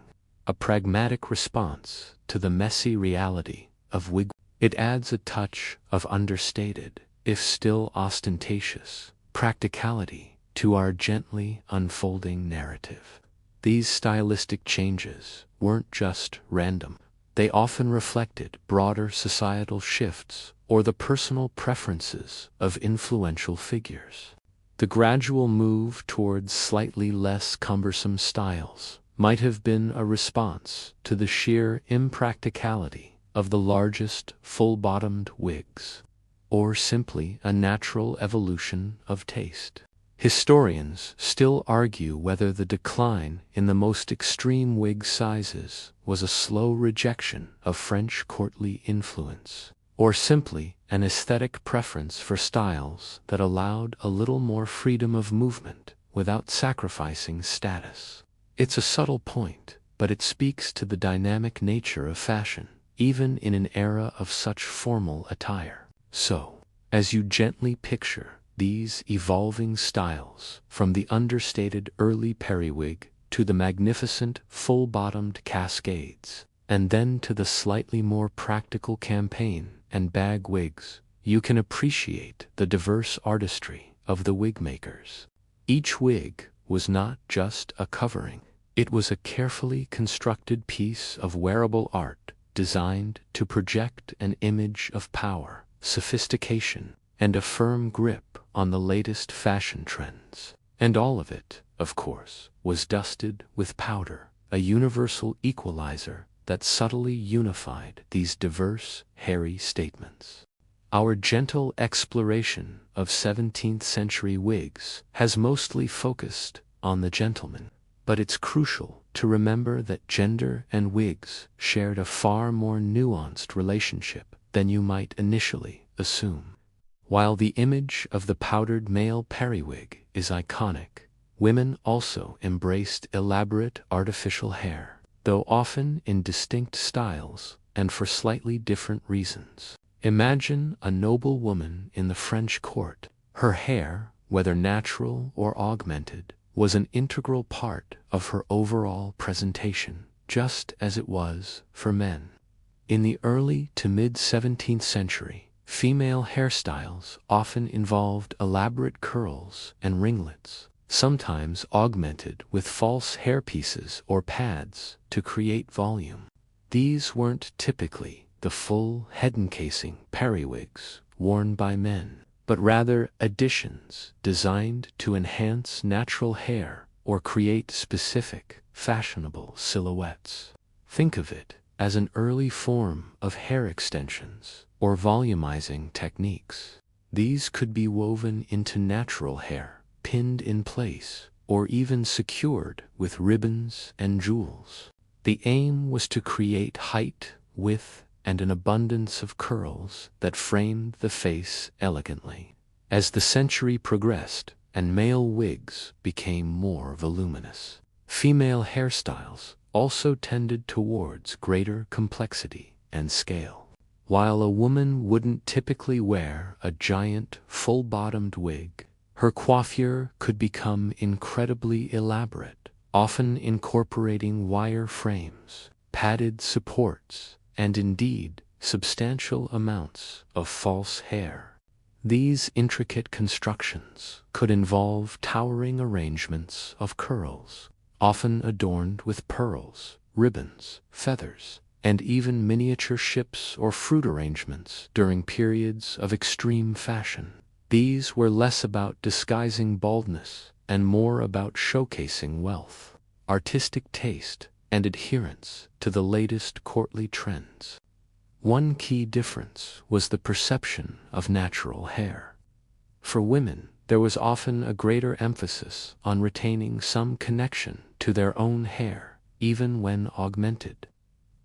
A pragmatic response to the messy reality of wig. It adds a touch of understated, if still ostentatious, practicality to our gently unfolding narrative. These stylistic changes weren't just random. They often reflected broader societal shifts or the personal preferences of influential figures. The gradual move towards slightly less cumbersome styles might have been a response to the sheer impracticality of the largest full-bottomed wigs, or simply a natural evolution of taste. Historians still argue whether the decline in the most extreme wig sizes was a slow rejection of French courtly influence, or simply an aesthetic preference for styles that allowed a little more freedom of movement without sacrificing status. It's a subtle point, but it speaks to the dynamic nature of fashion, even in an era of such formal attire. So, as you gently picture these evolving styles, from the understated early periwig to the magnificent full-bottomed cascades, and then to the slightly more practical campaign and bag wigs, you can appreciate the diverse artistry of the wig makers. Each wig was not just a covering. It was a carefully constructed piece of wearable art designed to project an image of power, sophistication, and a firm grip on the latest fashion trends. And all of it, of course, was dusted with powder, a universal equalizer that subtly unified these diverse, hairy statements. Our gentle exploration of 17th-century wigs has mostly focused on the gentleman, but it's crucial to remember that gender and wigs shared a far more nuanced relationship than you might initially assume. While the image of the powdered male periwig is iconic, women also embraced elaborate artificial hair, though often in distinct styles and for slightly different reasons. Imagine a noble woman in the French court. Her hair, whether natural or augmented, was an integral part of her overall presentation, just as it was for men. In the early to mid-17th century, female hairstyles often involved elaborate curls and ringlets, sometimes augmented with false hairpieces or pads to create volume. These weren't typically the full head-encasing periwigs worn by men, but rather additions designed to enhance natural hair or create specific, fashionable silhouettes. Think of it as an early form of hair extensions or volumizing techniques. These could be woven into natural hair, pinned in place, or even secured with ribbons and jewels. The aim was to create height, width, and an abundance of curls that framed the face elegantly. As the century progressed and male wigs became more voluminous, female hairstyles also tended towards greater complexity and scale. While a woman wouldn't typically wear a giant, full-bottomed wig, her coiffure could become incredibly elaborate, often incorporating wire frames, padded supports, and indeed substantial amounts of false hair. These intricate constructions could involve towering arrangements of curls, often adorned with pearls, ribbons, feathers, and even miniature ships or fruit arrangements during periods of extreme fashion. These were less about disguising baldness and more about showcasing wealth, artistic taste, and adherence to the latest courtly trends. One key difference was the perception of natural hair. For women, there was often a greater emphasis on retaining some connection to their own hair, even when augmented.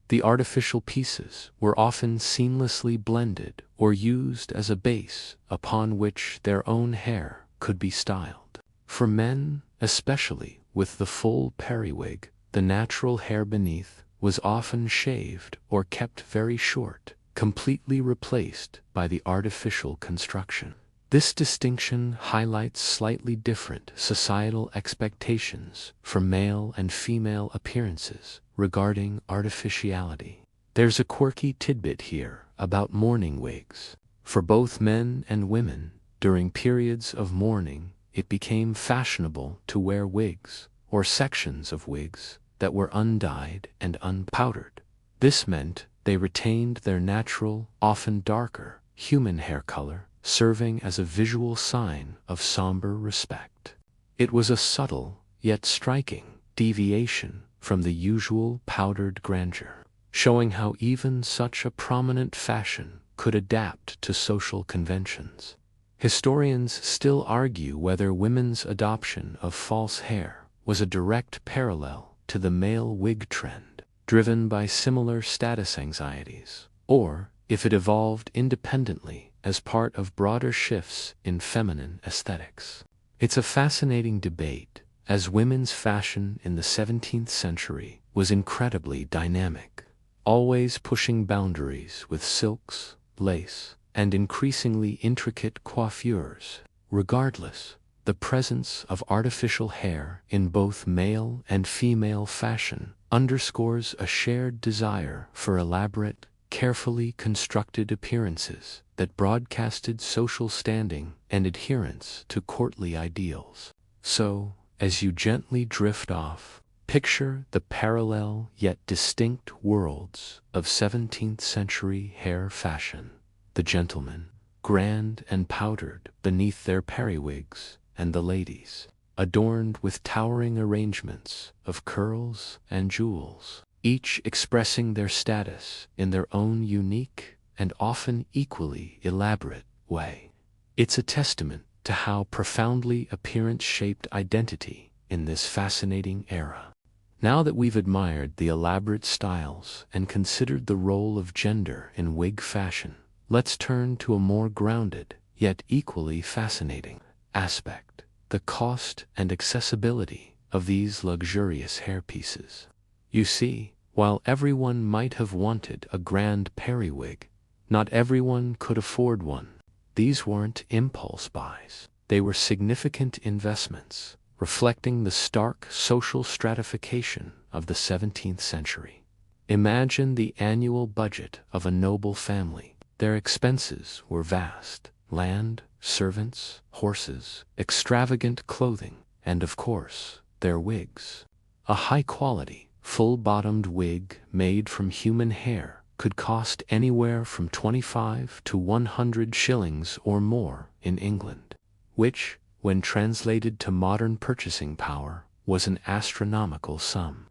The artificial pieces were often seamlessly blended or used as a base upon which their own hair could be styled. For men, especially with the full periwig, the natural hair beneath was often shaved or kept very short, completely replaced by the artificial construction. This distinction highlights slightly different societal expectations for male and female appearances regarding artificiality. There's a quirky tidbit here about mourning wigs. For both men and women, during periods of mourning, it became fashionable to wear wigs, or sections of wigs, that were undyed and unpowdered. This meant they retained their natural, often darker, human hair color, serving as a visual sign of somber respect. It was a subtle, yet striking, deviation from the usual powdered grandeur, showing how even such a prominent fashion could adapt to social conventions. Historians still argue whether women's adoption of false hair was a direct parallel to the male wig trend, driven by similar status anxieties, or if it evolved independently as part of broader shifts in feminine aesthetics. It's a fascinating debate, as women's fashion in the 17th century was incredibly dynamic, always pushing boundaries with silks, lace, and increasingly intricate coiffures. Regardless, the presence of artificial hair in both male and female fashion underscores a shared desire for elaborate, carefully constructed appearances that broadcasted social standing and adherence to courtly ideals. So, as you gently drift off, picture the parallel yet distinct worlds of 17th century hair fashion. The gentlemen, grand and powdered beneath their periwigs, and the ladies, adorned with towering arrangements of curls and jewels, each expressing their status in their own unique and often equally elaborate way. It's a testament to how profoundly appearance shaped identity in this fascinating era. Now that we've admired the elaborate styles and considered the role of gender in wig fashion, let's turn to a more grounded, yet equally fascinating aspect: the cost and accessibility of these luxurious hairpieces. You see, while everyone might have wanted a grand periwig, not everyone could afford one. These weren't impulse buys. They were significant investments, reflecting the stark social stratification of the 17th century. Imagine the annual budget of a noble family. Their expenses were vast: land, servants, horses, extravagant clothing, and of course, their wigs. A high-quality, full-bottomed wig made from human hair could cost anywhere from 25 to 100 shillings or more in England, which, when translated to modern purchasing power, was an astronomical sum.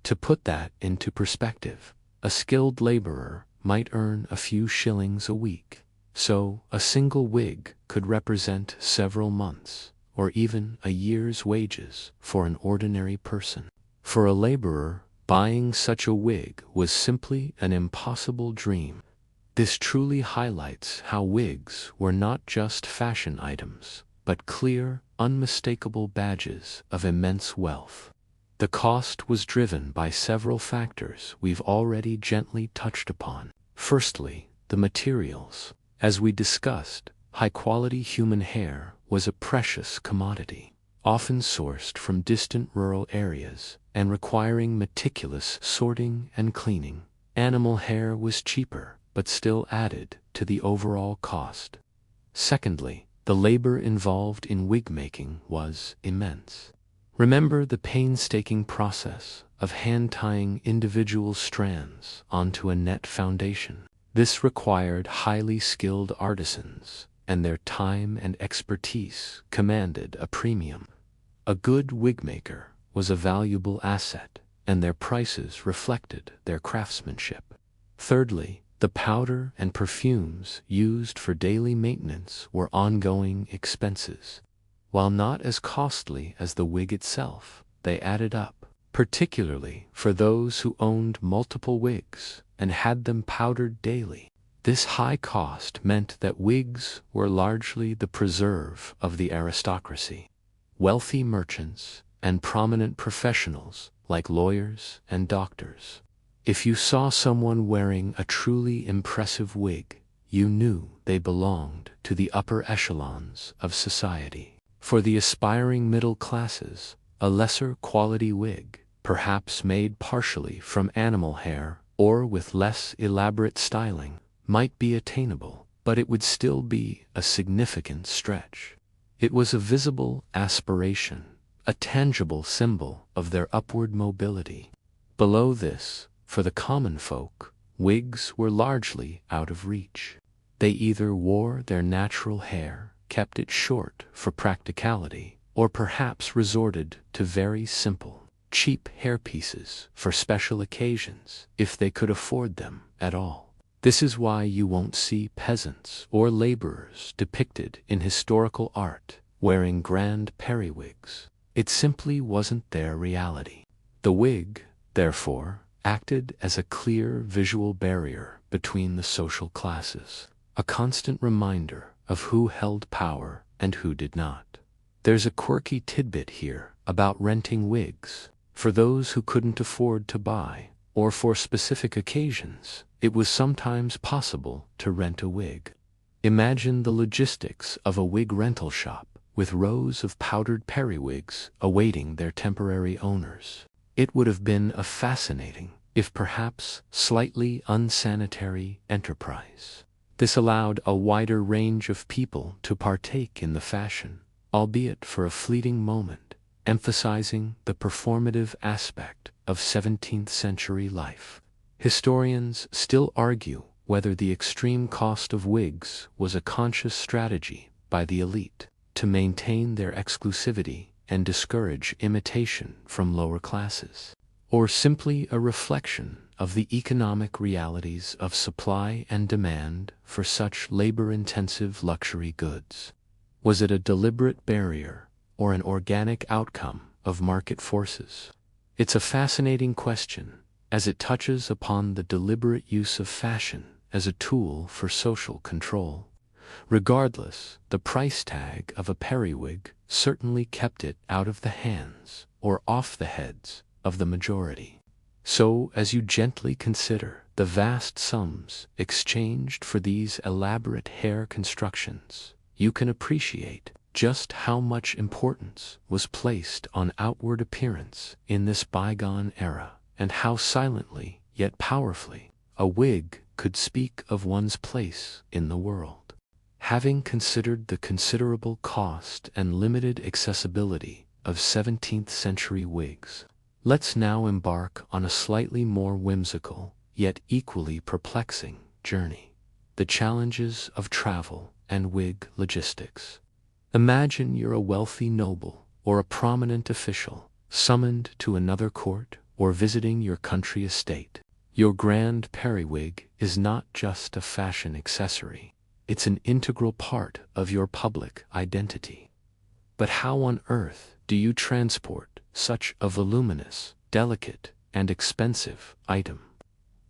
To put that into perspective, a skilled laborer might earn a few shillings a week, so a single wig could represent several months, or even a year's wages for an ordinary person. For a laborer, buying such a wig was simply an impossible dream. This truly highlights how wigs were not just fashion items, but clear, unmistakable badges of immense wealth. The cost was driven by several factors we've already gently touched upon. Firstly, the materials. As we discussed, high-quality human hair was a precious commodity, often sourced from distant rural areas and requiring meticulous sorting and cleaning. Animal hair was cheaper, but still added to the overall cost. Secondly, the labor involved in wig making was immense. Remember the painstaking process of hand-tying individual strands onto a net foundation. This required highly skilled artisans, and their time and expertise commanded a premium. A good wig maker was a valuable asset, and their prices reflected their craftsmanship. Thirdly, the powder and perfumes used for daily maintenance were ongoing expenses. While not as costly as the wig itself, they added up, particularly for those who owned multiple wigs and had them powdered daily. This high cost meant that wigs were largely the preserve of the aristocracy. Wealthy merchants and prominent professionals like lawyers and doctors. If you saw someone wearing a truly impressive wig, you knew they belonged to the upper echelons of society. For the aspiring middle classes, a lesser quality wig, perhaps made partially from animal hair or with less elaborate styling, might be attainable, but it would still be a significant stretch. It was a visible aspiration, a tangible symbol of their upward mobility. Below this, for the common folk, wigs were largely out of reach. They either wore their natural hair, kept it short for practicality, or perhaps resorted to very simple, cheap hairpieces for special occasions, if they could afford them at all. This is why you won't see peasants or laborers depicted in historical art wearing grand periwigs. It simply wasn't their reality. The wig, therefore, acted as a clear visual barrier between the social classes, a constant reminder of who held power and who did not. There's a quirky tidbit here about renting wigs. For those who couldn't afford to buy, or for specific occasions, it was sometimes possible to rent a wig. Imagine the logistics of a wig rental shop, with rows of powdered periwigs awaiting their temporary owners. It would have been a fascinating, if perhaps slightly unsanitary, enterprise. This allowed a wider range of people to partake in the fashion, albeit for a fleeting moment, emphasizing the performative aspect of 17th century life. Historians still argue whether the extreme cost of wigs was a conscious strategy by the elite to maintain their exclusivity and discourage imitation from lower classes, or simply a reflection of the economic realities of supply and demand for such labor-intensive luxury goods. Was it a deliberate barrier or an organic outcome of market forces? It's a fascinating question, as it touches upon the deliberate use of fashion as a tool for social control. Regardless, the price tag of a periwig certainly kept it out of the hands or off the heads of the majority. So, as you gently consider the vast sums exchanged for these elaborate hair constructions, you can appreciate just how much importance was placed on outward appearance in this bygone era, and how silently yet powerfully a wig could speak of one's place in the world. Having considered the considerable cost and limited accessibility of 17th century wigs, let's now embark on a slightly more whimsical, yet equally perplexing journey: the challenges of travel and wig logistics. Imagine you're a wealthy noble or a prominent official, summoned to another court or visiting your country estate. Your grand periwig is not just a fashion accessory. It's an integral part of your public identity. But how on earth do you transport such a voluminous, delicate, and expensive item?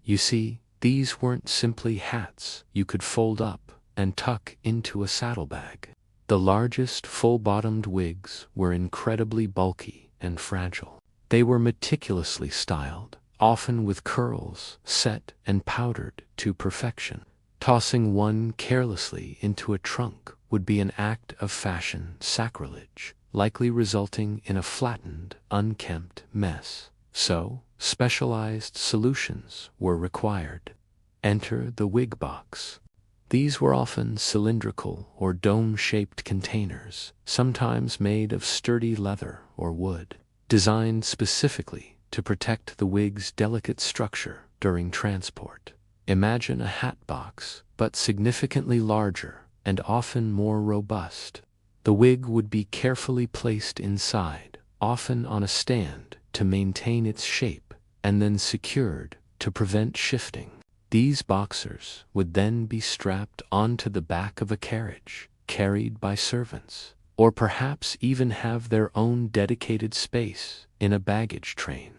You see, these weren't simply hats you could fold up and tuck into a saddlebag. The largest full-bottomed wigs were incredibly bulky and fragile. They were meticulously styled, often with curls set and powdered to perfection. Tossing one carelessly into a trunk would be an act of fashion sacrilege, likely resulting in a flattened, unkempt mess. So, specialized solutions were required. Enter the wig box. These were often cylindrical or dome-shaped containers, sometimes made of sturdy leather or wood, designed specifically to protect the wig's delicate structure during transport. Imagine a hat box, but significantly larger and often more robust. The wig would be carefully placed inside, often on a stand, to maintain its shape, and then secured to prevent shifting. These boxers would then be strapped onto the back of a carriage, carried by servants, or perhaps even have their own dedicated space in a baggage train.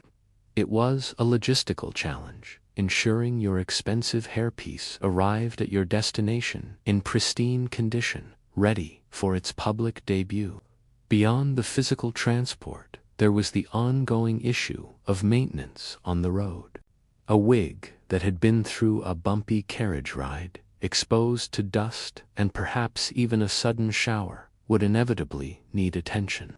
It was a logistical challenge, ensuring your expensive hairpiece arrived at your destination in pristine condition, ready for its public debut. Beyond the physical transport, there was the ongoing issue of maintenance on the road. A wig that had been through a bumpy carriage ride, exposed to dust and perhaps even a sudden shower, would inevitably need attention.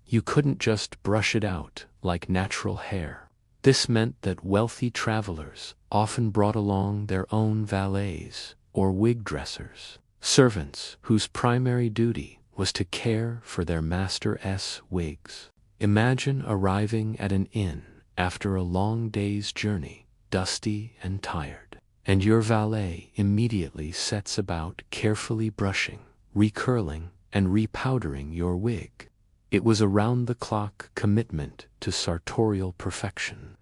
You couldn't just brush it out like natural hair. This meant that wealthy travelers often brought along their own valets or wig dressers, servants whose primary duty was to care for their master's wigs. Imagine arriving at an inn after a long day's journey, dusty and tired, and your valet immediately sets about carefully brushing, recurling, and repowdering your wig. It was a round-the-clock commitment to sartorial perfection.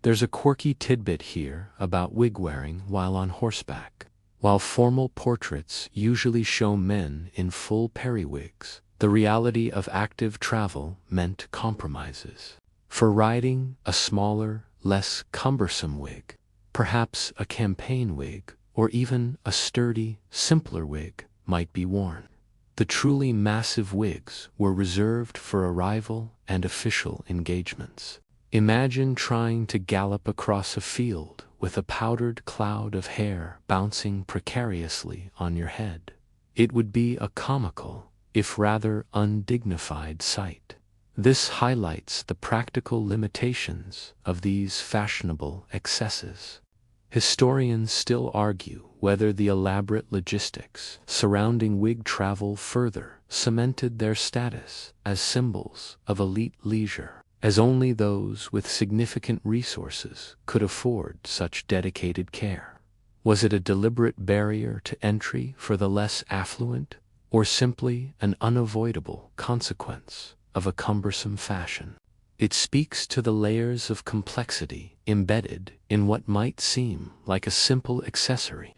There's a quirky tidbit here about wig wearing while on horseback. While formal portraits usually show men in full periwigs, the reality of active travel meant compromises. For riding, a smaller, less cumbersome wig, perhaps a campaign wig, or even a sturdy, simpler wig, might be worn. The truly massive wigs were reserved for arrival and official engagements. Imagine trying to gallop across a field with a powdered cloud of hair bouncing precariously on your head. It would be a comical, if rather undignified sight. This highlights the practical limitations of these fashionable excesses. Historians still argue whether the elaborate logistics surrounding wig travel further cemented their status as symbols of elite leisure, as only those with significant resources could afford such dedicated care. Was it a deliberate barrier to entry for the less affluent, or simply an unavoidable consequence of a cumbersome fashion? It speaks to the layers of complexity embedded in what might seem like a simple accessory.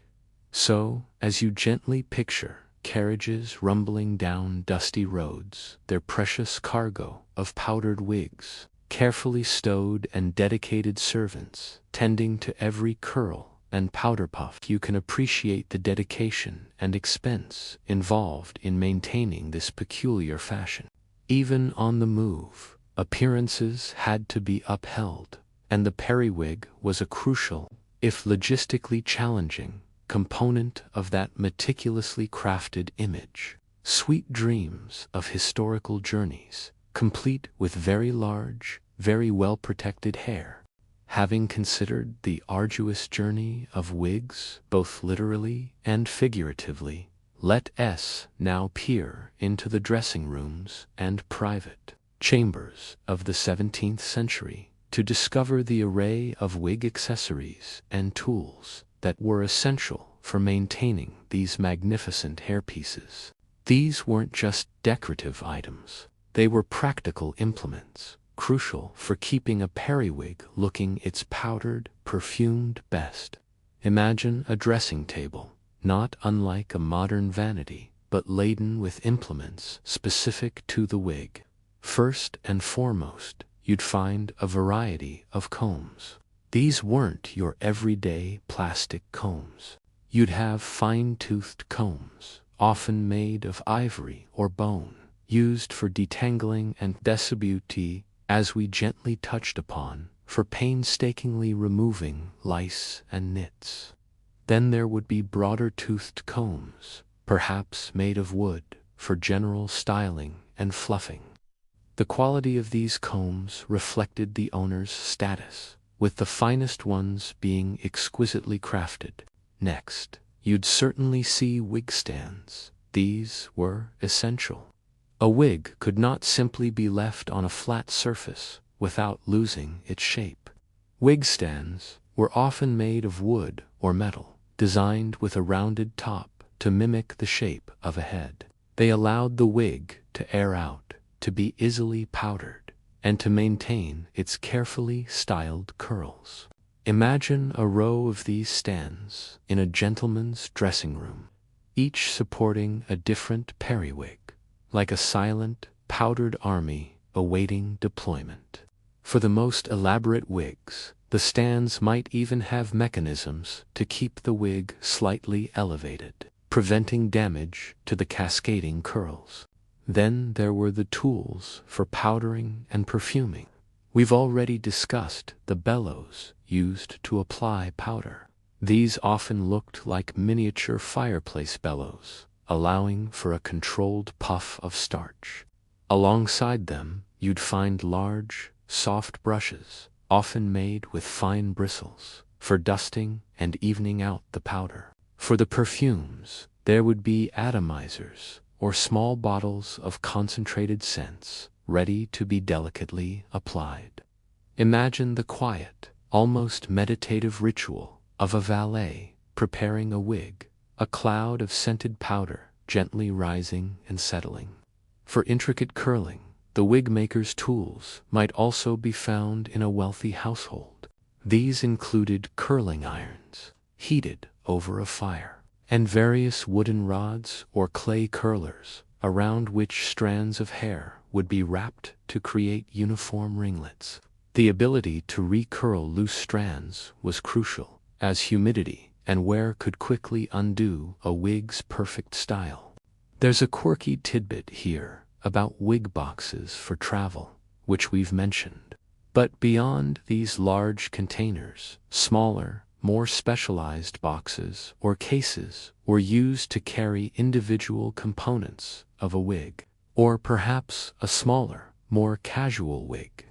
So, as you gently picture carriages rumbling down dusty roads, their precious cargo of powdered wigs, carefully stowed and dedicated servants tending to every curl and powder puff, you can appreciate the dedication and expense involved in maintaining this peculiar fashion. Even on the move, appearances had to be upheld, and the periwig was a crucial, if logistically challenging, component of that meticulously crafted image. Sweet dreams of historical journeys, complete with very large, very well-protected hair. Having considered the arduous journey of wigs, both literally and figuratively, let us now peer into the dressing rooms and private chambers of the 17th century to discover the array of wig accessories and tools that were essential for maintaining these magnificent hairpieces. These weren't just decorative items, they were practical implements, crucial for keeping a periwig looking its powdered, perfumed best. Imagine a dressing table, not unlike a modern vanity, but laden with implements specific to the wig. First and foremost, you'd find a variety of combs. These weren't your everyday plastic combs. You'd have fine-toothed combs, often made of ivory or bone, used for detangling, and absurdity, as we gently touched upon, for painstakingly removing lice and nits. Then there would be broader toothed combs, perhaps made of wood, for general styling and fluffing. The quality of these combs reflected the owner's status, with the finest ones being exquisitely crafted. Next, you'd certainly see wig stands. These were essential. A wig could not simply be left on a flat surface without losing its shape. Wig stands were often made of wood or metal, designed with a rounded top to mimic the shape of a head. They allowed the wig to air out, to be easily powdered, and to maintain its carefully styled curls. Imagine a row of these stands in a gentleman's dressing room, each supporting a different periwig, like a silent, powdered army awaiting deployment. For the most elaborate wigs, the stands might even have mechanisms to keep the wig slightly elevated, preventing damage to the cascading curls. Then there were the tools for powdering and perfuming. We've already discussed the bellows used to apply powder. These often looked like miniature fireplace bellows, allowing for a controlled puff of starch. Alongside them, you'd find large, soft brushes, often made with fine bristles, for dusting and evening out the powder. For the perfumes, there would be atomizers, or small bottles of concentrated scents, ready to be delicately applied. Imagine the quiet, almost meditative ritual of a valet preparing a wig, a cloud of scented powder gently rising and settling. For intricate curling, the wig maker's tools might also be found in a wealthy household. These included curling irons, heated over a fire, and various wooden rods or clay curlers, around which strands of hair would be wrapped to create uniform ringlets. The ability to recurl loose strands was crucial, as humidity and wear could quickly undo a wig's perfect style. There's a quirky tidbit here about wig boxes for travel, which we've mentioned. But beyond these large containers, smaller, more specialized boxes or cases were used to carry individual components of a wig, or perhaps a smaller, more casual wig.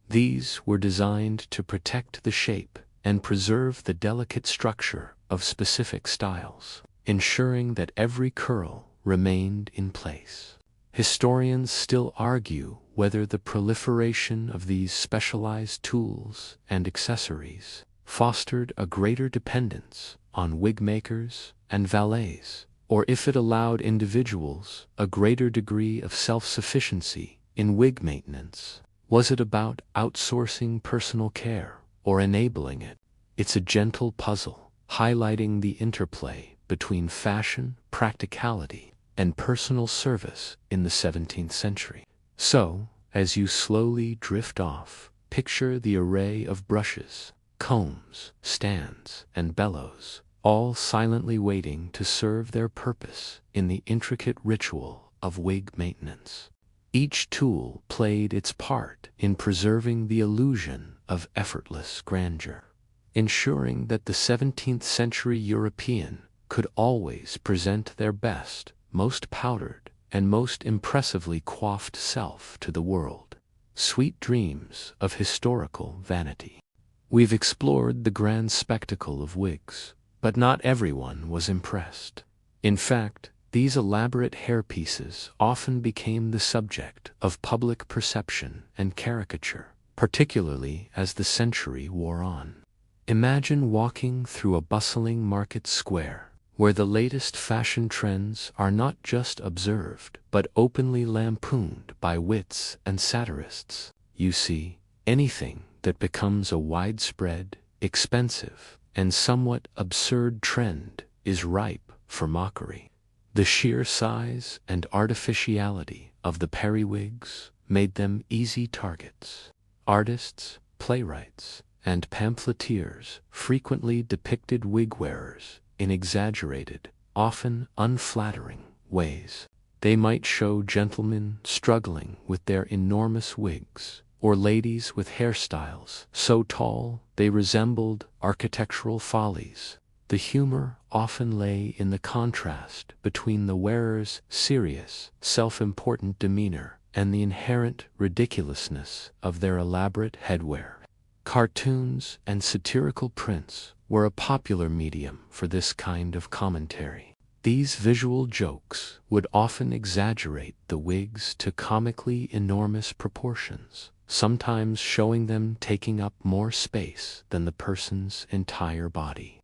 These were designed to protect the shape and preserve the delicate structure of specific styles, ensuring that every curl remained in place. Historians still argue whether the proliferation of these specialized tools and accessories fostered a greater dependence on wig makers and valets, or if it allowed individuals a greater degree of self-sufficiency in wig maintenance. Was it about outsourcing personal care or enabling it? It's a gentle puzzle, highlighting the interplay between fashion, practicality, and personal service in the 17th century. So, as you slowly drift off, picture the array of brushes, combs, stands, and bellows, all silently waiting to serve their purpose in the intricate ritual of wig maintenance. Each tool played its part in preserving the illusion of effortless grandeur, ensuring that the 17th century European could always present their best, most powdered, and most impressively coiffed self to the world. Sweet dreams of historical vanity. We've explored the grand spectacle of wigs, but not everyone was impressed. In fact, these elaborate hairpieces often became the subject of public perception and caricature, particularly as the century wore on. Imagine walking through a bustling market square, where the latest fashion trends are not just observed, but openly lampooned by wits and satirists. You see, anything that becomes a widespread, expensive, and somewhat absurd trend is ripe for mockery. The sheer size and artificiality of the periwigs made them easy targets. Artists, playwrights, and pamphleteers frequently depicted wig wearers in exaggerated, often unflattering ways. They might show gentlemen struggling with their enormous wigs, or ladies with hairstyles so tall they resembled architectural follies. The humor often lay in the contrast between the wearer's serious, self-important demeanor and the inherent ridiculousness of their elaborate headwear. Cartoons and satirical prints were a popular medium for this kind of commentary. These visual jokes would often exaggerate the wigs to comically enormous proportions, sometimes showing them taking up more space than the person's entire body.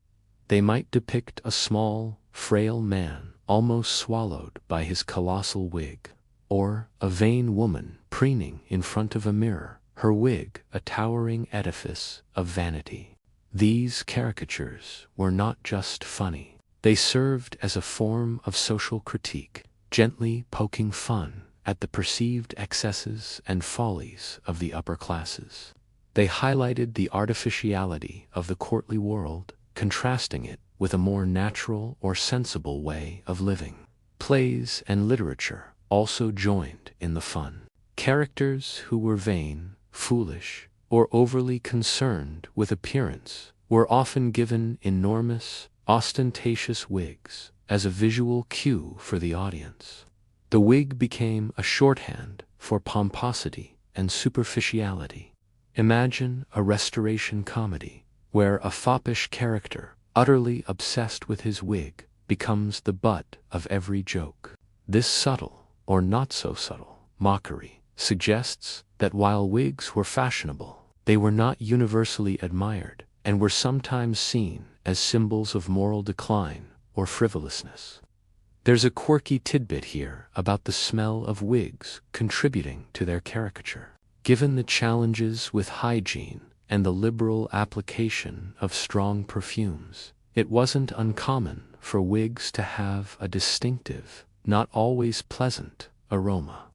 They might depict a small, frail man almost swallowed by his colossal wig, or a vain woman preening in front of a mirror, her wig a towering edifice of vanity. These caricatures were not just funny. They served as a form of social critique, gently poking fun at the perceived excesses and follies of the upper classes. They highlighted the artificiality of the courtly world, contrasting it with a more natural or sensible way of living. Plays and literature also joined in the fun. Characters who were vain, foolish, or overly concerned with appearance were often given enormous, ostentatious wigs as a visual cue for the audience. The wig became a shorthand for pomposity and superficiality. Imagine a Restoration comedy where a foppish character, utterly obsessed with his wig, becomes the butt of every joke. This subtle, or not so subtle, mockery suggests that while wigs were fashionable, they were not universally admired and were sometimes seen as symbols of moral decline or frivolousness. There's a quirky tidbit here about the smell of wigs contributing to their caricature. Given the challenges with hygiene and the liberal application of strong perfumes, it wasn't uncommon for wigs to have a distinctive, not always pleasant, aroma.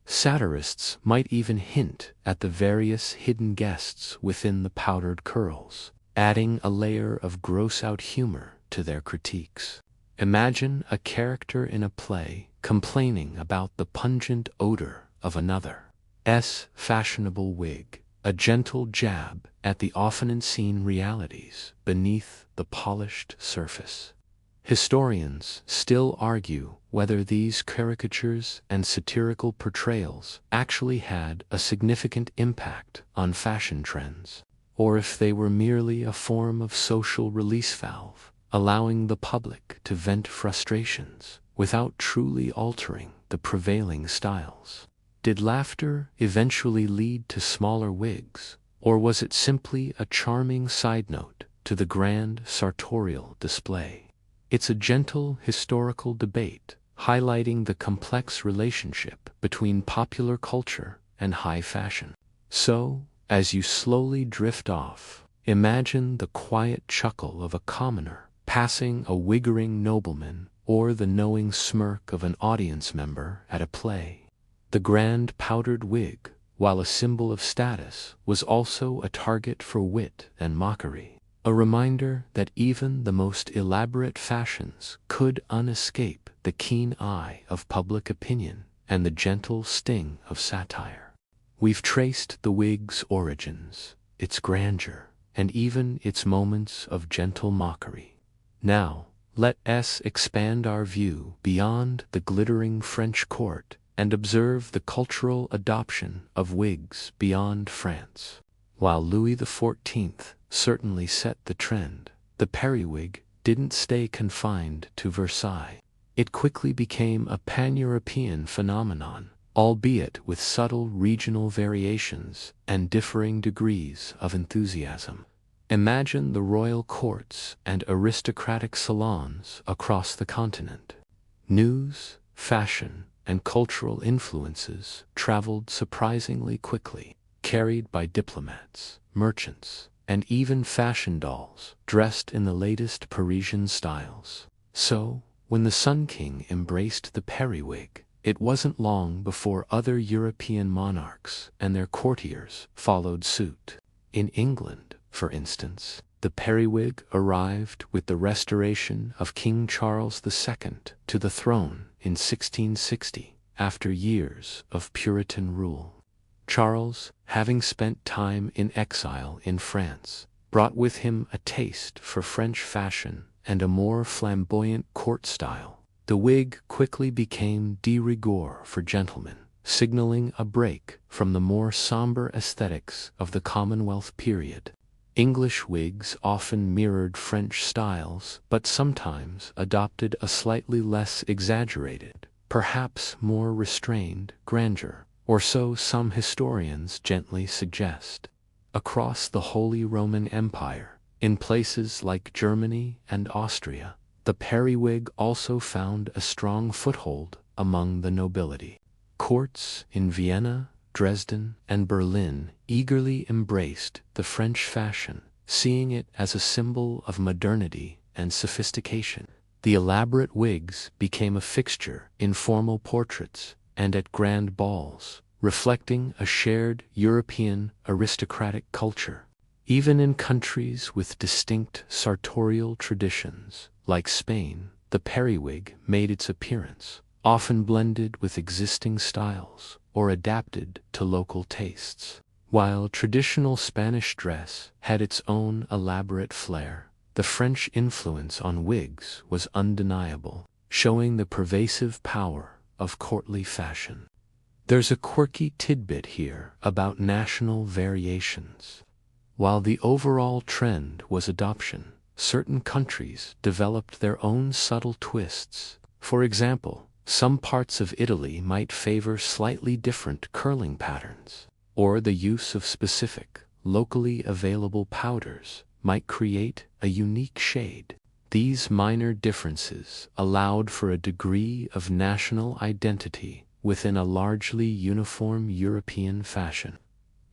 Satirists might even hint at the various hidden guests within the powdered curls, adding a layer of gross-out humor to their critiques. Imagine a character in a play complaining about the pungent odor of another's fashionable wig, a gentle jab at the often-unseen realities beneath the polished surface. Historians still argue whether these caricatures and satirical portrayals actually had a significant impact on fashion trends, or if they were merely a form of social release valve, allowing the public to vent frustrations without truly altering the prevailing styles. Did laughter eventually lead to smaller wigs, or was it simply a charming side note to the grand sartorial display? It's a gentle historical debate, highlighting the complex relationship between popular culture and high fashion. So, as you slowly drift off, imagine the quiet chuckle of a commoner passing a wiggering nobleman, or the knowing smirk of an audience member at a play. The grand powdered wig, while a symbol of status, was also a target for wit and mockery. A reminder that even the most elaborate fashions could unescape the keen eye of public opinion and the gentle sting of satire. We've traced the wig's origins, its grandeur, and even its moments of gentle mockery. Now, let us expand our view beyond the glittering French court and observe the cultural adoption of wigs beyond France. While Louis XIV certainly set the trend, the periwig didn't stay confined to Versailles. It quickly became a pan-European phenomenon, albeit with subtle regional variations and differing degrees of enthusiasm. Imagine the royal courts and aristocratic salons across the continent. News, fashion, and cultural influences traveled surprisingly quickly, carried by diplomats, merchants, and even fashion dolls dressed in the latest Parisian styles. So, when the Sun King embraced the periwig, it wasn't long before other European monarchs and their courtiers followed suit. In England, for instance, the periwig arrived with the restoration of King Charles II to the throne in 1660, after years of Puritan rule. Charles, having spent time in exile in France, brought with him a taste for French fashion and a more flamboyant court style. The wig quickly became de rigueur for gentlemen, signaling a break from the more somber aesthetics of the Commonwealth period. English wigs often mirrored French styles, but sometimes adopted a slightly less exaggerated, perhaps more restrained, grandeur, or so some historians gently suggest. Across the Holy Roman Empire, in places like Germany and Austria, the periwig also found a strong foothold among the nobility. Courts in Vienna, Dresden, and Berlin eagerly embraced the French fashion, seeing it as a symbol of modernity and sophistication. The elaborate wigs became a fixture in formal portraits and at grand balls, reflecting a shared European aristocratic culture. Even in countries with distinct sartorial traditions, like Spain, the periwig made its appearance, often blended with existing styles or adapted to local tastes. While traditional Spanish dress had its own elaborate flair, the French influence on wigs was undeniable, showing the pervasive power of courtly fashion. There's a quirky tidbit here about national variations. While the overall trend was adoption, certain countries developed their own subtle twists. For example, some parts of Italy might favor slightly different curling patterns, or the use of specific, locally available powders might create a unique shade. These minor differences allowed for a degree of national identity within a largely uniform European fashion.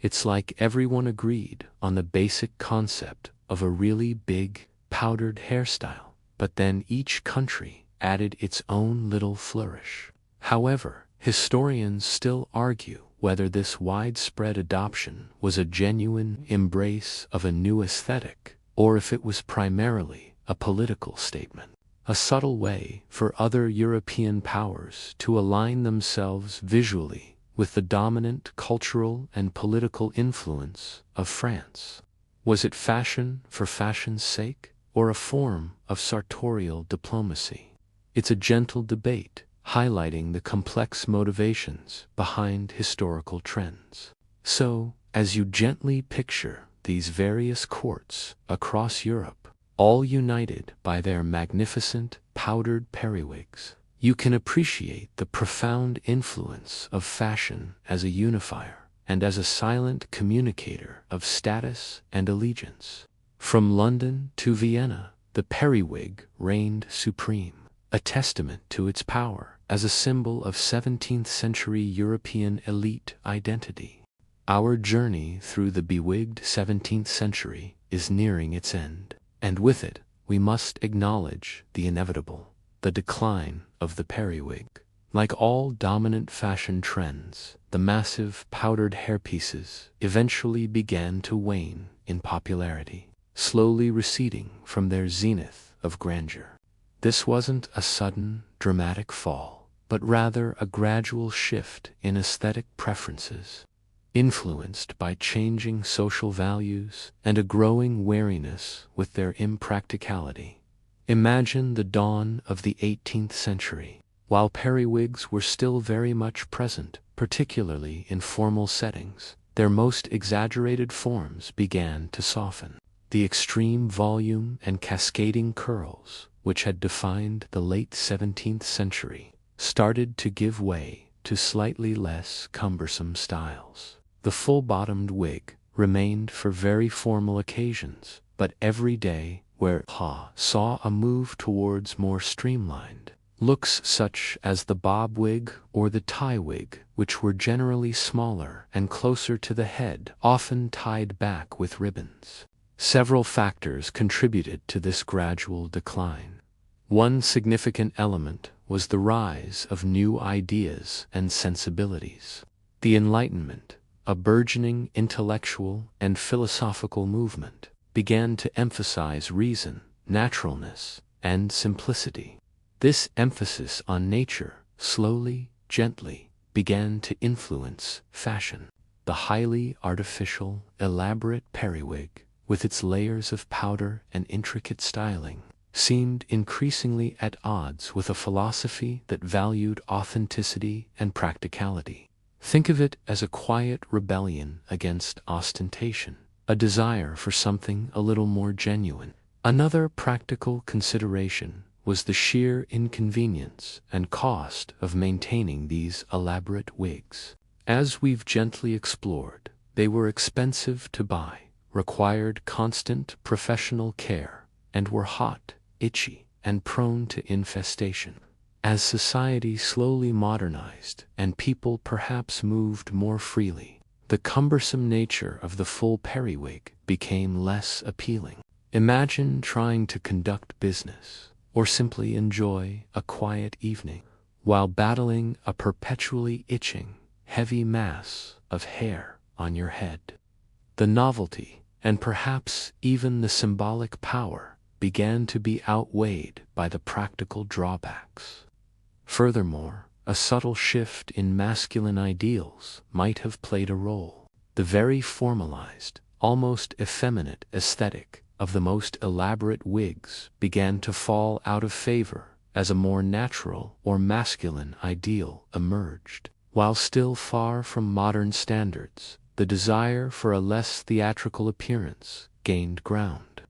It's like everyone agreed on the basic concept of a really big, powdered hairstyle, but then each country added its own little flourish. However, historians still argue whether this widespread adoption was a genuine embrace of a new aesthetic, or if it was primarily a political statement, a subtle way for other European powers to align themselves visually with the dominant cultural and political influence of France. Was it fashion for fashion's sake, or a form of sartorial diplomacy? It's a gentle debate, highlighting the complex motivations behind historical trends. So, as you gently picture these various courts across Europe, all united by their magnificent powdered periwigs, you can appreciate the profound influence of fashion as a unifier and as a silent communicator of status and allegiance. From London to Vienna, the periwig reigned supreme, a testament to its power as a symbol of 17th-century European elite identity. Our journey through the bewigged 17th century is nearing its end, and with it we must acknowledge the inevitable, the decline of the periwig. Like all dominant fashion trends, the massive powdered hairpieces eventually began to wane in popularity, slowly receding from their zenith of grandeur. This wasn't a sudden, dramatic fall, but rather a gradual shift in aesthetic preferences, influenced by changing social values and a growing wariness with their impracticality. Imagine the dawn of the 18th century. While periwigs were still very much present, particularly in formal settings, their most exaggerated forms began to soften. The extreme volume and cascading curls, which had defined the late 17th century, started to give way to slightly less cumbersome styles. The full-bottomed wig remained for very formal occasions, but every day saw a move towards more streamlined looks such as the bob wig or the tie wig, which were generally smaller and closer to the head, often tied back with ribbons. Several factors contributed to this gradual decline. One significant element was the rise of new ideas and sensibilities. The Enlightenment, a burgeoning intellectual and philosophical movement, began to emphasize reason, naturalness, and simplicity. This emphasis on nature, slowly, gently, began to influence fashion. The highly artificial, elaborate periwig, with its layers of powder and intricate styling, seemed increasingly at odds with a philosophy that valued authenticity and practicality. Think of it as a quiet rebellion against ostentation, a desire for something a little more genuine. Another practical consideration was the sheer inconvenience and cost of maintaining these elaborate wigs. As we've gently explored, they were expensive to buy, required constant professional care, and were hot, itchy, and prone to infestation. As society slowly modernized and people perhaps moved more freely, the cumbersome nature of the full periwig became less appealing. Imagine trying to conduct business, or simply enjoy a quiet evening, while battling a perpetually itching, heavy mass of hair on your head. The novelty, and perhaps even the symbolic power, began to be outweighed by the practical drawbacks. Furthermore, a subtle shift in masculine ideals might have played a role. The very formalized, almost effeminate aesthetic of the most elaborate wigs began to fall out of favor as a more natural or masculine ideal emerged. While still far from modern standards, the desire for a less theatrical appearance gained ground.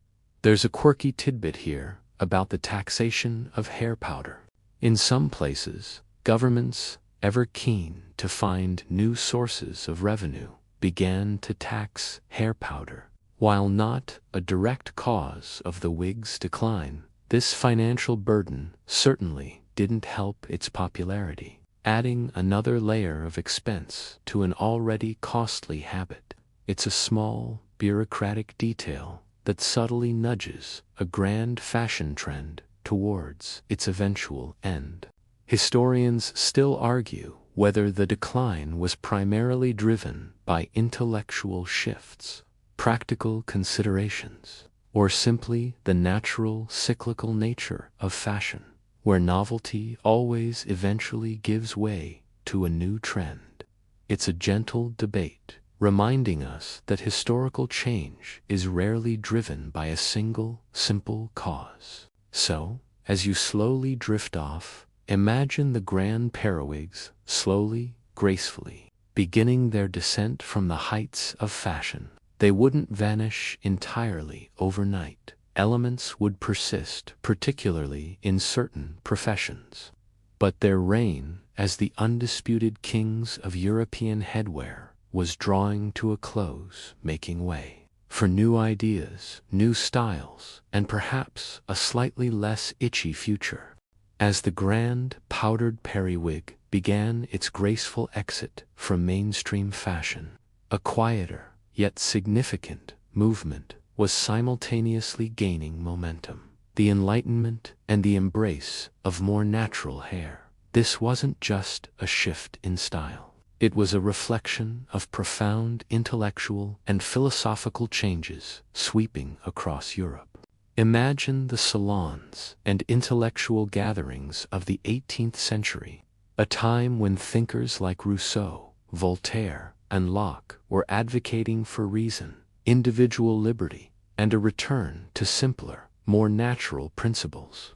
There's a quirky tidbit here about the taxation of hair powder. In some places, governments, ever keen to find new sources of revenue, began to tax hair powder. While not a direct cause of the wig's decline, this financial burden certainly didn't help its popularity, adding another layer of expense to an already costly habit. It's a small, bureaucratic detail that subtly nudges a grand fashion trend towards its eventual end. Historians still argue whether the decline was primarily driven by intellectual shifts, practical considerations, or simply the natural cyclical nature of fashion, where novelty always eventually gives way to a new trend. It's a gentle debate, reminding us that historical change is rarely driven by a single, simple cause. So, as you slowly drift off, imagine the grand periwigs slowly, gracefully, beginning their descent from the heights of fashion. They wouldn't vanish entirely overnight. Elements would persist, particularly in certain professions. But their reign as the undisputed kings of European headwear was drawing to a close, making way for new ideas, new styles, and perhaps a slightly less itchy future. As the grand, powdered periwig began its graceful exit from mainstream fashion, a quieter, yet significant, movement was simultaneously gaining momentum. The Enlightenment and the embrace of more natural hair. This wasn't just a shift in style. It was a reflection of profound intellectual and philosophical changes sweeping across Europe. Imagine the salons and intellectual gatherings of the 18th century, a time when thinkers like Rousseau, Voltaire, and Locke were advocating for reason, individual liberty, and a return to simpler, more natural principles.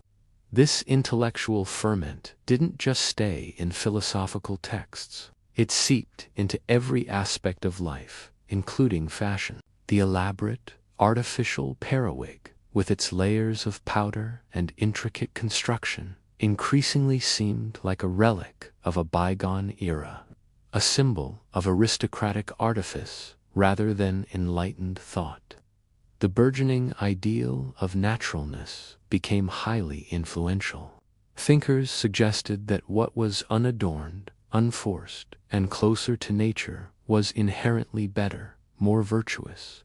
This intellectual ferment didn't just stay in philosophical texts. It seeped into every aspect of life, including fashion. The elaborate, artificial periwig, with its layers of powder and intricate construction, increasingly seemed like a relic of a bygone era, a symbol of aristocratic artifice rather than enlightened thought. The burgeoning ideal of naturalness became highly influential. Thinkers suggested that what was unadorned, unforced, and closer to nature was inherently better, more virtuous.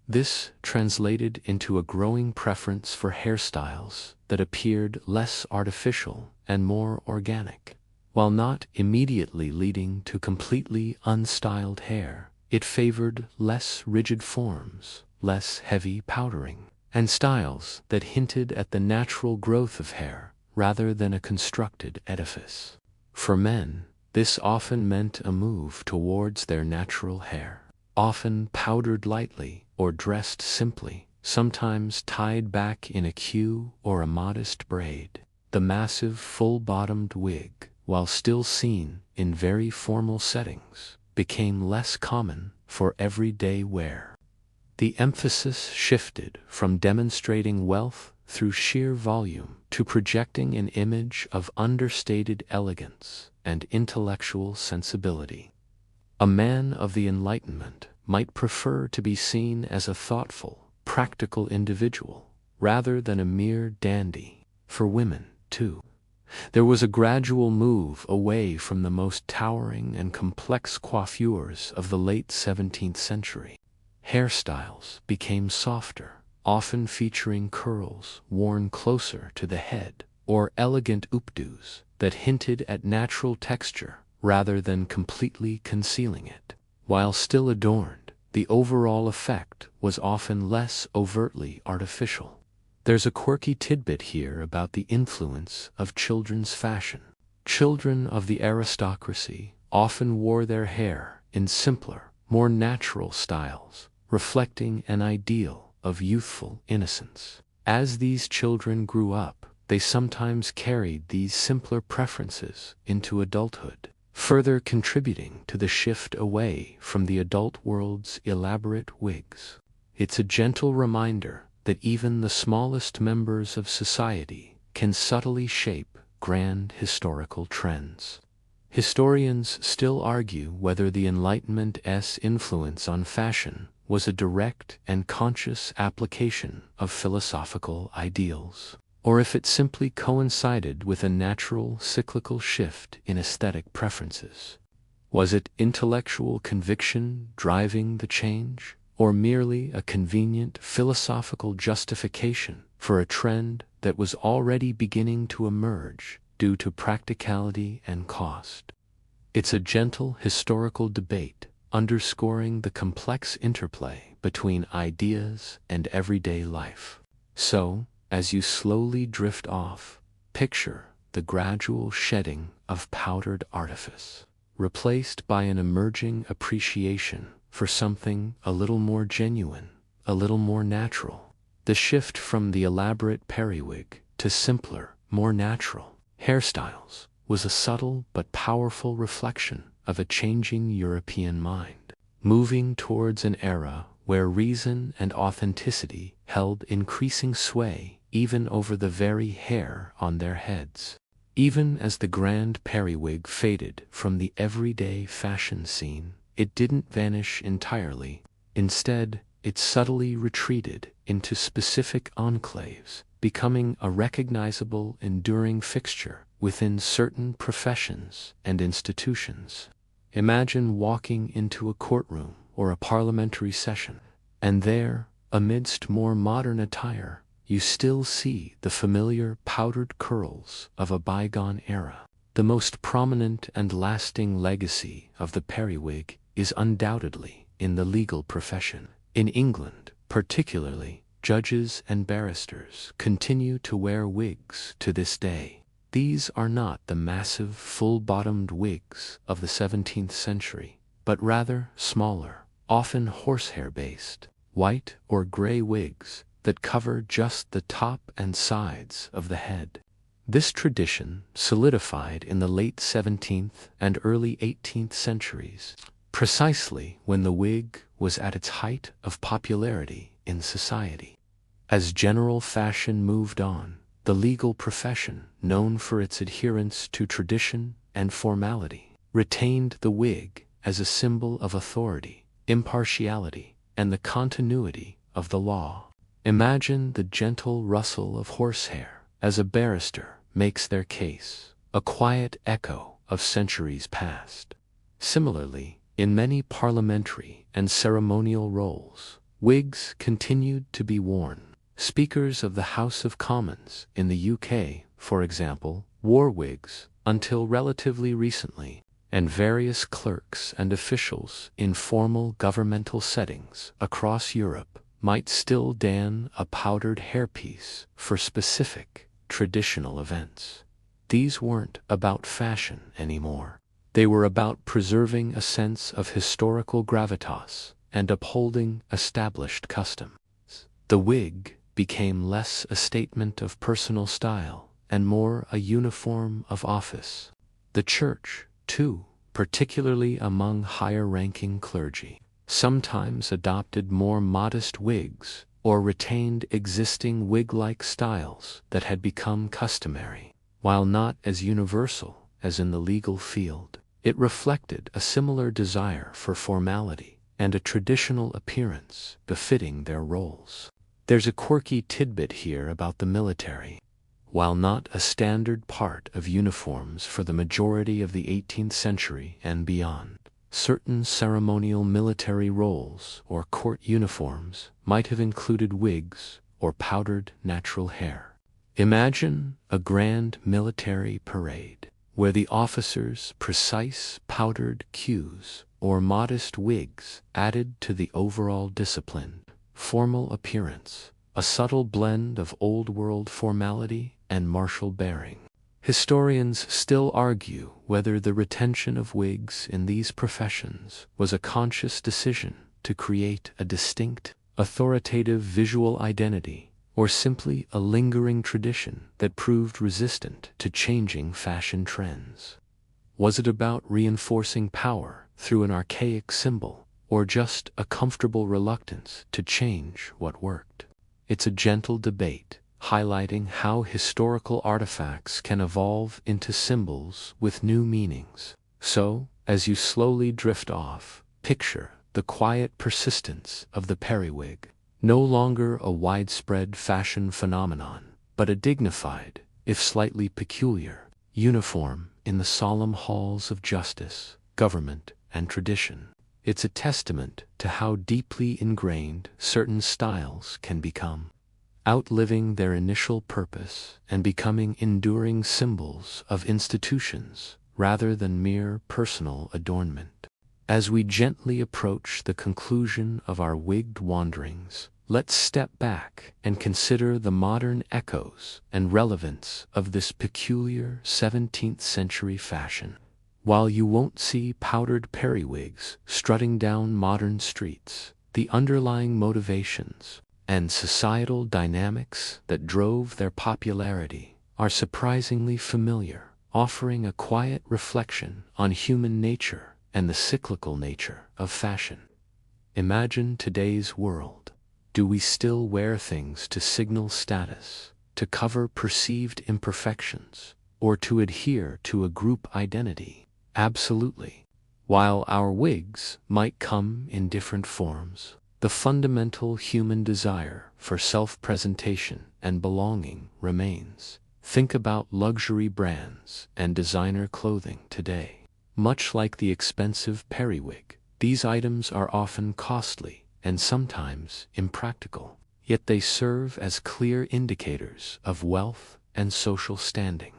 This translated into a growing preference for hairstyles that appeared less artificial and more organic. While not immediately leading to completely unstyled hair, it favored less rigid forms, less heavy powdering, and styles that hinted at the natural growth of hair rather than a constructed edifice. For men, this often meant a move towards their natural hair, often powdered lightly or dressed simply, sometimes tied back in a queue or a modest braid. The massive full-bottomed wig, while still seen in very formal settings, became less common for everyday wear. The emphasis shifted from demonstrating wealth through sheer volume to projecting an image of understated elegance and intellectual sensibility. A man of the Enlightenment might prefer to be seen as a thoughtful, practical individual, rather than a mere dandy. For women, too, there was a gradual move away from the most towering and complex coiffures of the late 17th century. Hairstyles became softer, often featuring curls worn closer to the head, or elegant updos that hinted at natural texture rather than completely concealing it. While still adorned, the overall effect was often less overtly artificial. There's a quirky tidbit here about the influence of children's fashion. Children of the aristocracy often wore their hair in simpler, more natural styles, reflecting an ideal of youthful innocence. As these children grew up, they sometimes carried these simpler preferences into adulthood, further contributing to the shift away from the adult world's elaborate wigs. It's a gentle reminder that even the smallest members of society can subtly shape grand historical trends. Historians still argue whether the Enlightenment's influence on fashion was a direct and conscious application of philosophical ideals, or if it simply coincided with a natural cyclical shift in aesthetic preferences. Was it intellectual conviction driving the change, or merely a convenient philosophical justification for a trend that was already beginning to emerge due to practicality and cost? It's a gentle historical debate, underscoring the complex interplay between ideas and everyday life. So, as you slowly drift off, picture the gradual shedding of powdered artifice, replaced by an emerging appreciation for something a little more genuine, a little more natural. The shift from the elaborate periwig to simpler, more natural hairstyles was a subtle but powerful reflection of a changing European mind, moving towards an era where reason and authenticity held increasing sway even over the very hair on their heads. Even as the grand periwig faded from the everyday fashion scene, it didn't vanish entirely. Instead, it subtly retreated into specific enclaves, becoming a recognizable, enduring fixture within certain professions and institutions. Imagine walking into a courtroom or a parliamentary session, and there, amidst more modern attire, you still see the familiar powdered curls of a bygone era. The most prominent and lasting legacy of the periwig is undoubtedly in the legal profession. In England, particularly, judges and barristers continue to wear wigs to this day. These are not the massive, full-bottomed wigs of the 17th century, but rather smaller, often horsehair-based, white or gray wigs that cover just the top and sides of the head. This tradition solidified in the late 17th and early 18th centuries, precisely when the wig was at its height of popularity in society. As general fashion moved on, the legal profession, known for its adherence to tradition and formality, retained the wig as a symbol of authority, impartiality, and the continuity of the law. Imagine the gentle rustle of horsehair as a barrister makes their case, a quiet echo of centuries past. Similarly, in many parliamentary and ceremonial roles, wigs continued to be worn. Speakers of the House of Commons in the UK, for example, wore wigs until relatively recently, and various clerks and officials in formal governmental settings across Europe might still don a powdered hairpiece for specific, traditional events. These weren't about fashion anymore. They were about preserving a sense of historical gravitas and upholding established customs. The wig became less a statement of personal style and more a uniform of office. The church, too, particularly among higher-ranking clergy, sometimes adopted more modest wigs or retained existing wig-like styles that had become customary. While not as universal as in the legal field, it reflected a similar desire for formality and a traditional appearance befitting their roles. There's a quirky tidbit here about the military. While not a standard part of uniforms for the majority of the 18th century and beyond, certain ceremonial military roles or court uniforms might have included wigs or powdered natural hair. Imagine a grand military parade where the officers' precise powdered queues or modest wigs added to the overall disciplined, formal appearance, a subtle blend of old-world formality and martial bearing. Historians still argue whether the retention of wigs in these professions was a conscious decision to create a distinct, authoritative visual identity, or simply a lingering tradition that proved resistant to changing fashion trends. Was it about reinforcing power through an archaic symbol, or just a comfortable reluctance to change what worked? It's a gentle debate, highlighting how historical artifacts can evolve into symbols with new meanings. So, as you slowly drift off, picture the quiet persistence of the periwig, no longer a widespread fashion phenomenon, but a dignified, if slightly peculiar, uniform in the solemn halls of justice, government, and tradition. It's a testament to how deeply ingrained certain styles can become, outliving their initial purpose and becoming enduring symbols of institutions rather than mere personal adornment. As we gently approach the conclusion of our wigged wanderings, let's step back and consider the modern echoes and relevance of this peculiar 17th century fashion. While you won't see powdered periwigs strutting down modern streets, the underlying motivations and societal dynamics that drove their popularity are surprisingly familiar, offering a quiet reflection on human nature and the cyclical nature of fashion. Imagine today's world. Do we still wear things to signal status, to cover perceived imperfections, or to adhere to a group identity? Absolutely. While our wigs might come in different forms, the fundamental human desire for self-presentation and belonging remains. Think about luxury brands and designer clothing today. Much like the expensive periwig, these items are often costly and sometimes impractical, yet they serve as clear indicators of wealth and social standing.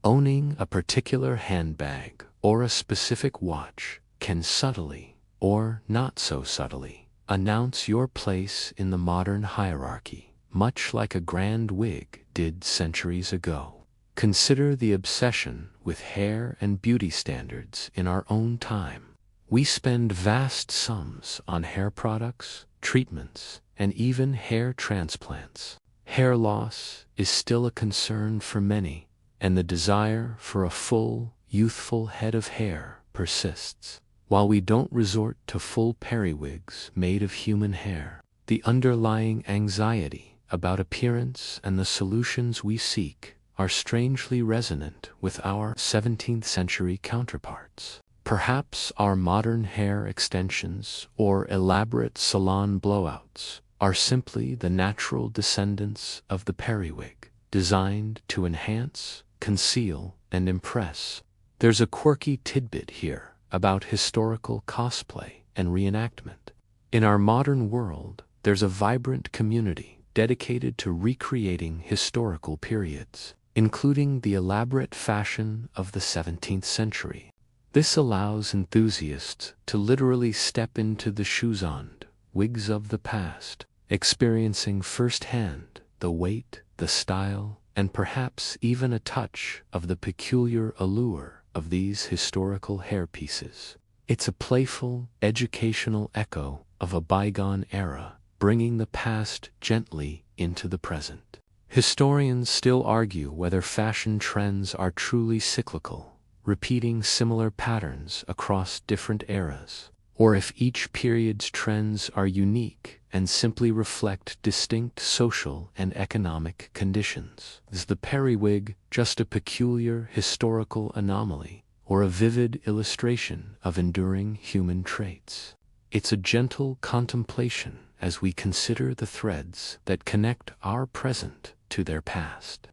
Owning a particular handbag or a specific watch can subtly, or not so subtly, announce your place in the modern hierarchy, much like a grand wig did centuries ago. Consider the obsession with hair and beauty standards in our own time. We spend vast sums on hair products, treatments, and even hair transplants. Hair loss is still a concern for many, and the desire for a full, youthful head of hair persists. While we don't resort to full periwigs made of human hair, the underlying anxiety about appearance and the solutions we seek are strangely resonant with our 17th century counterparts. Perhaps our modern hair extensions or elaborate salon blowouts are simply the natural descendants of the periwig, designed to enhance, conceal, and impress. There's a quirky tidbit here about historical cosplay and reenactment. In our modern world, there's a vibrant community dedicated to recreating historical periods, including the elaborate fashion of the 17th century. This allows enthusiasts to literally step into the shoes-on wigs of the past, experiencing firsthand the weight, the style, and perhaps even a touch of the peculiar allure of these historical hairpieces. It's a playful, educational echo of a bygone era, bringing the past gently into the present. Historians still argue whether fashion trends are truly cyclical, repeating similar patterns across different eras, or if each period's trends are unique and simply reflect distinct social and economic conditions. Is the periwig just a peculiar historical anomaly, or a vivid illustration of enduring human traits? It's a gentle contemplation as we consider the threads that connect our present to their past.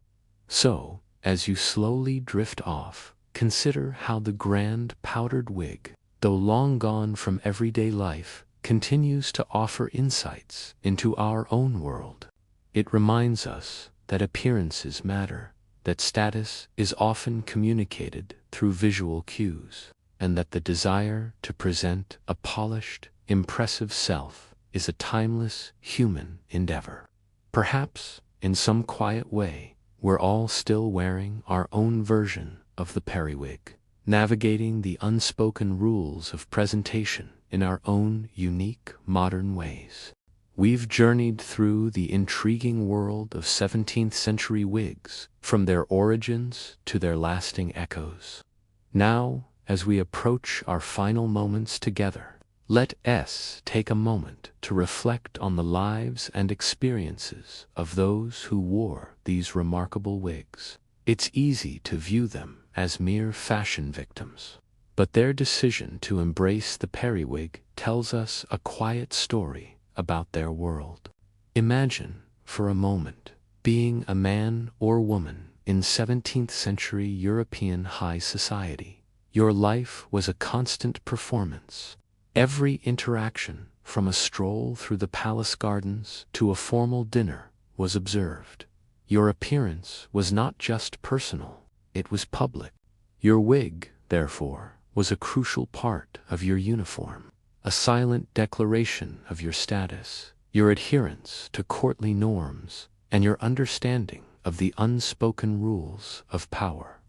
So, as you slowly drift off, consider how the grand powdered wig, though long gone from everyday life, continues to offer insights into our own world. It reminds us that appearances matter, that status is often communicated through visual cues, and that the desire to present a polished, impressive self is a timeless human endeavor. Perhaps, in some quiet way, we're all still wearing our own version of the periwig, navigating the unspoken rules of presentation in our own unique modern ways. We've journeyed through the intriguing world of 17th-century wigs, from their origins to their lasting echoes. Now, as we approach our final moments together, let us take a moment to reflect on the lives and experiences of those who wore these remarkable wigs. It's easy to view them as mere fashion victims, but their decision to embrace the periwig tells us a quiet story about their world. Imagine, for a moment, being a man or woman in 17th-century European high society. Your life was a constant performance. Every interaction, from a stroll through the palace gardens to a formal dinner, was observed. Your appearance was not just personal, it was public. Your wig, therefore, was a crucial part of your uniform, a silent declaration of your status, your adherence to courtly norms, and your understanding of the unspoken rules of power.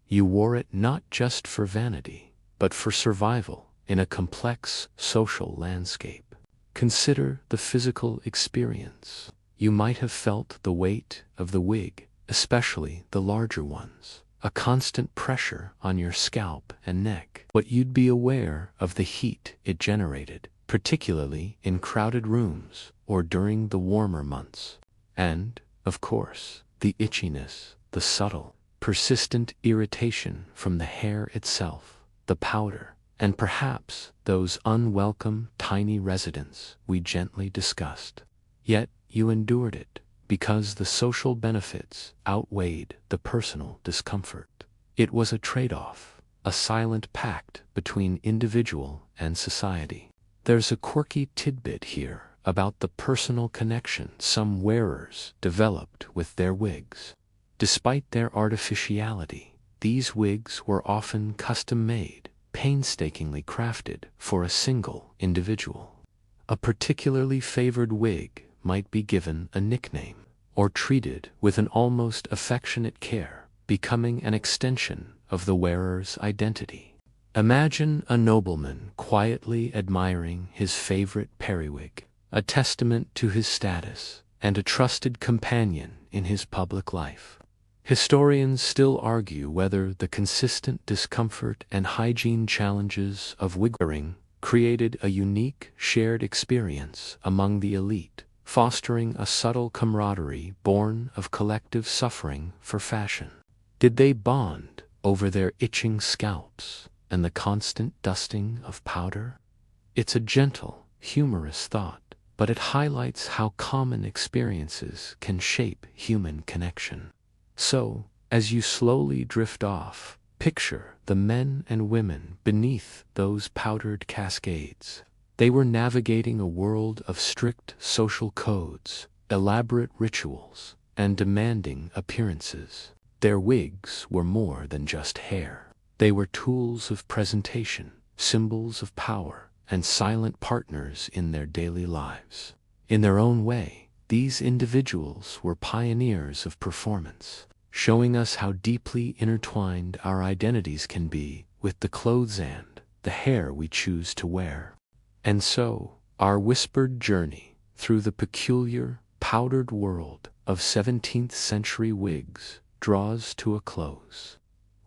You wore it not just for vanity, but for survival in a complex social landscape. Consider the physical experience. You might have felt the weight of the wig, especially the larger ones, a constant pressure on your scalp and neck. But you'd be aware of the heat it generated, particularly in crowded rooms or during the warmer months. And, of course, the itchiness, the subtle, persistent irritation from the hair itself, the powder, and perhaps those unwelcome tiny residents we gently discussed. Yet you endured it, because the social benefits outweighed the personal discomfort. It was a trade-off, a silent pact between individual and society. There's a quirky tidbit here about the personal connection some wearers developed with their wigs. Despite their artificiality, these wigs were often custom-made, painstakingly crafted for a single individual. A particularly favored wig might be given a nickname, or treated with an almost affectionate care, becoming an extension of the wearer's identity. Imagine a nobleman quietly admiring his favorite periwig, a testament to his status and a trusted companion in his public life. Historians still argue whether the consistent discomfort and hygiene challenges of wig wearing created a unique shared experience among the elite, fostering a subtle camaraderie born of collective suffering for fashion. Did they bond over their itching scalps and the constant dusting of powder? It's a gentle, humorous thought, but it highlights how common experiences can shape human connection. So, as you slowly drift off, picture the men and women beneath those powdered cascades. They were navigating a world of strict social codes, elaborate rituals, and demanding appearances. Their wigs were more than just hair. They were tools of presentation, symbols of power, and silent partners in their daily lives. In their own way, these individuals were pioneers of performance, showing us how deeply intertwined our identities can be with the clothes and the hair we choose to wear. And so, our whispered journey through the peculiar, powdered world of 17th-century wigs draws to a close.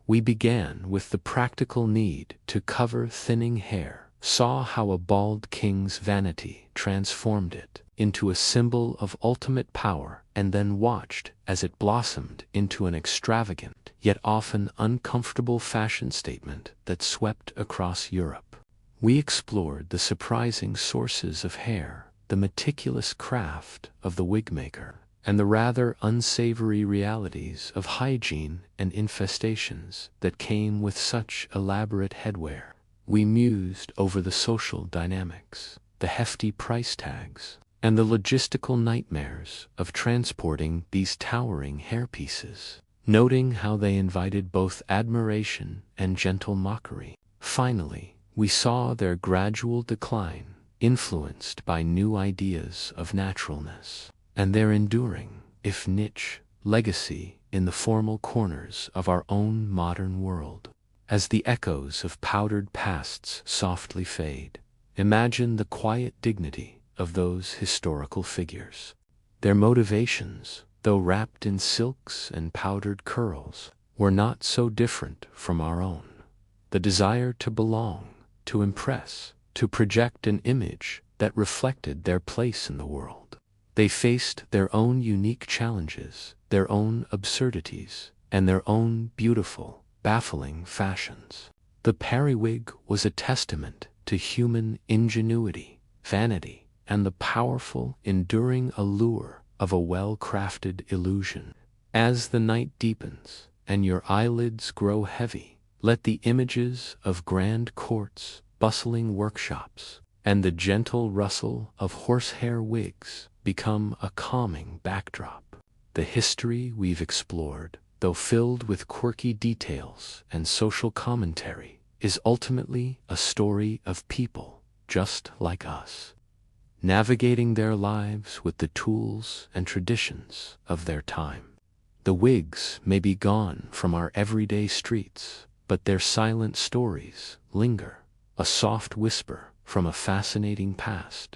We began with the practical need to cover thinning hair, saw how a bald king's vanity transformed it into a symbol of ultimate power, and then watched as it blossomed into an extravagant, yet often uncomfortable fashion statement that swept across Europe. We explored the surprising sources of hair, the meticulous craft of the wigmaker, and the rather unsavory realities of hygiene and infestations that came with such elaborate headwear. We mused over the social dynamics, the hefty price tags, and the logistical nightmares of transporting these towering hairpieces, noting how they invited both admiration and gentle mockery. Finally, we saw their gradual decline, influenced by new ideas of naturalness, and their enduring, if niche, legacy in the formal corners of our own modern world. As the echoes of powdered pasts softly fade, imagine the quiet dignity of those historical figures. Their motivations, though wrapped in silks and powdered curls, were not so different from our own. The desire to belong, to impress, to project an image that reflected their place in the world. They faced their own unique challenges, their own absurdities, and their own beautiful, baffling fashions. The periwig was a testament to human ingenuity, vanity, and the powerful, enduring allure of a well-crafted illusion. As the night deepens and your eyelids grow heavy, let the images of grand courts, bustling workshops, and the gentle rustle of horsehair wigs become a calming backdrop. The history we've explored, though filled with quirky details and social commentary, is ultimately a story of people just like us, navigating their lives with the tools and traditions of their time. The wigs may be gone from our everyday streets, but their silent stories linger, a soft whisper from a fascinating past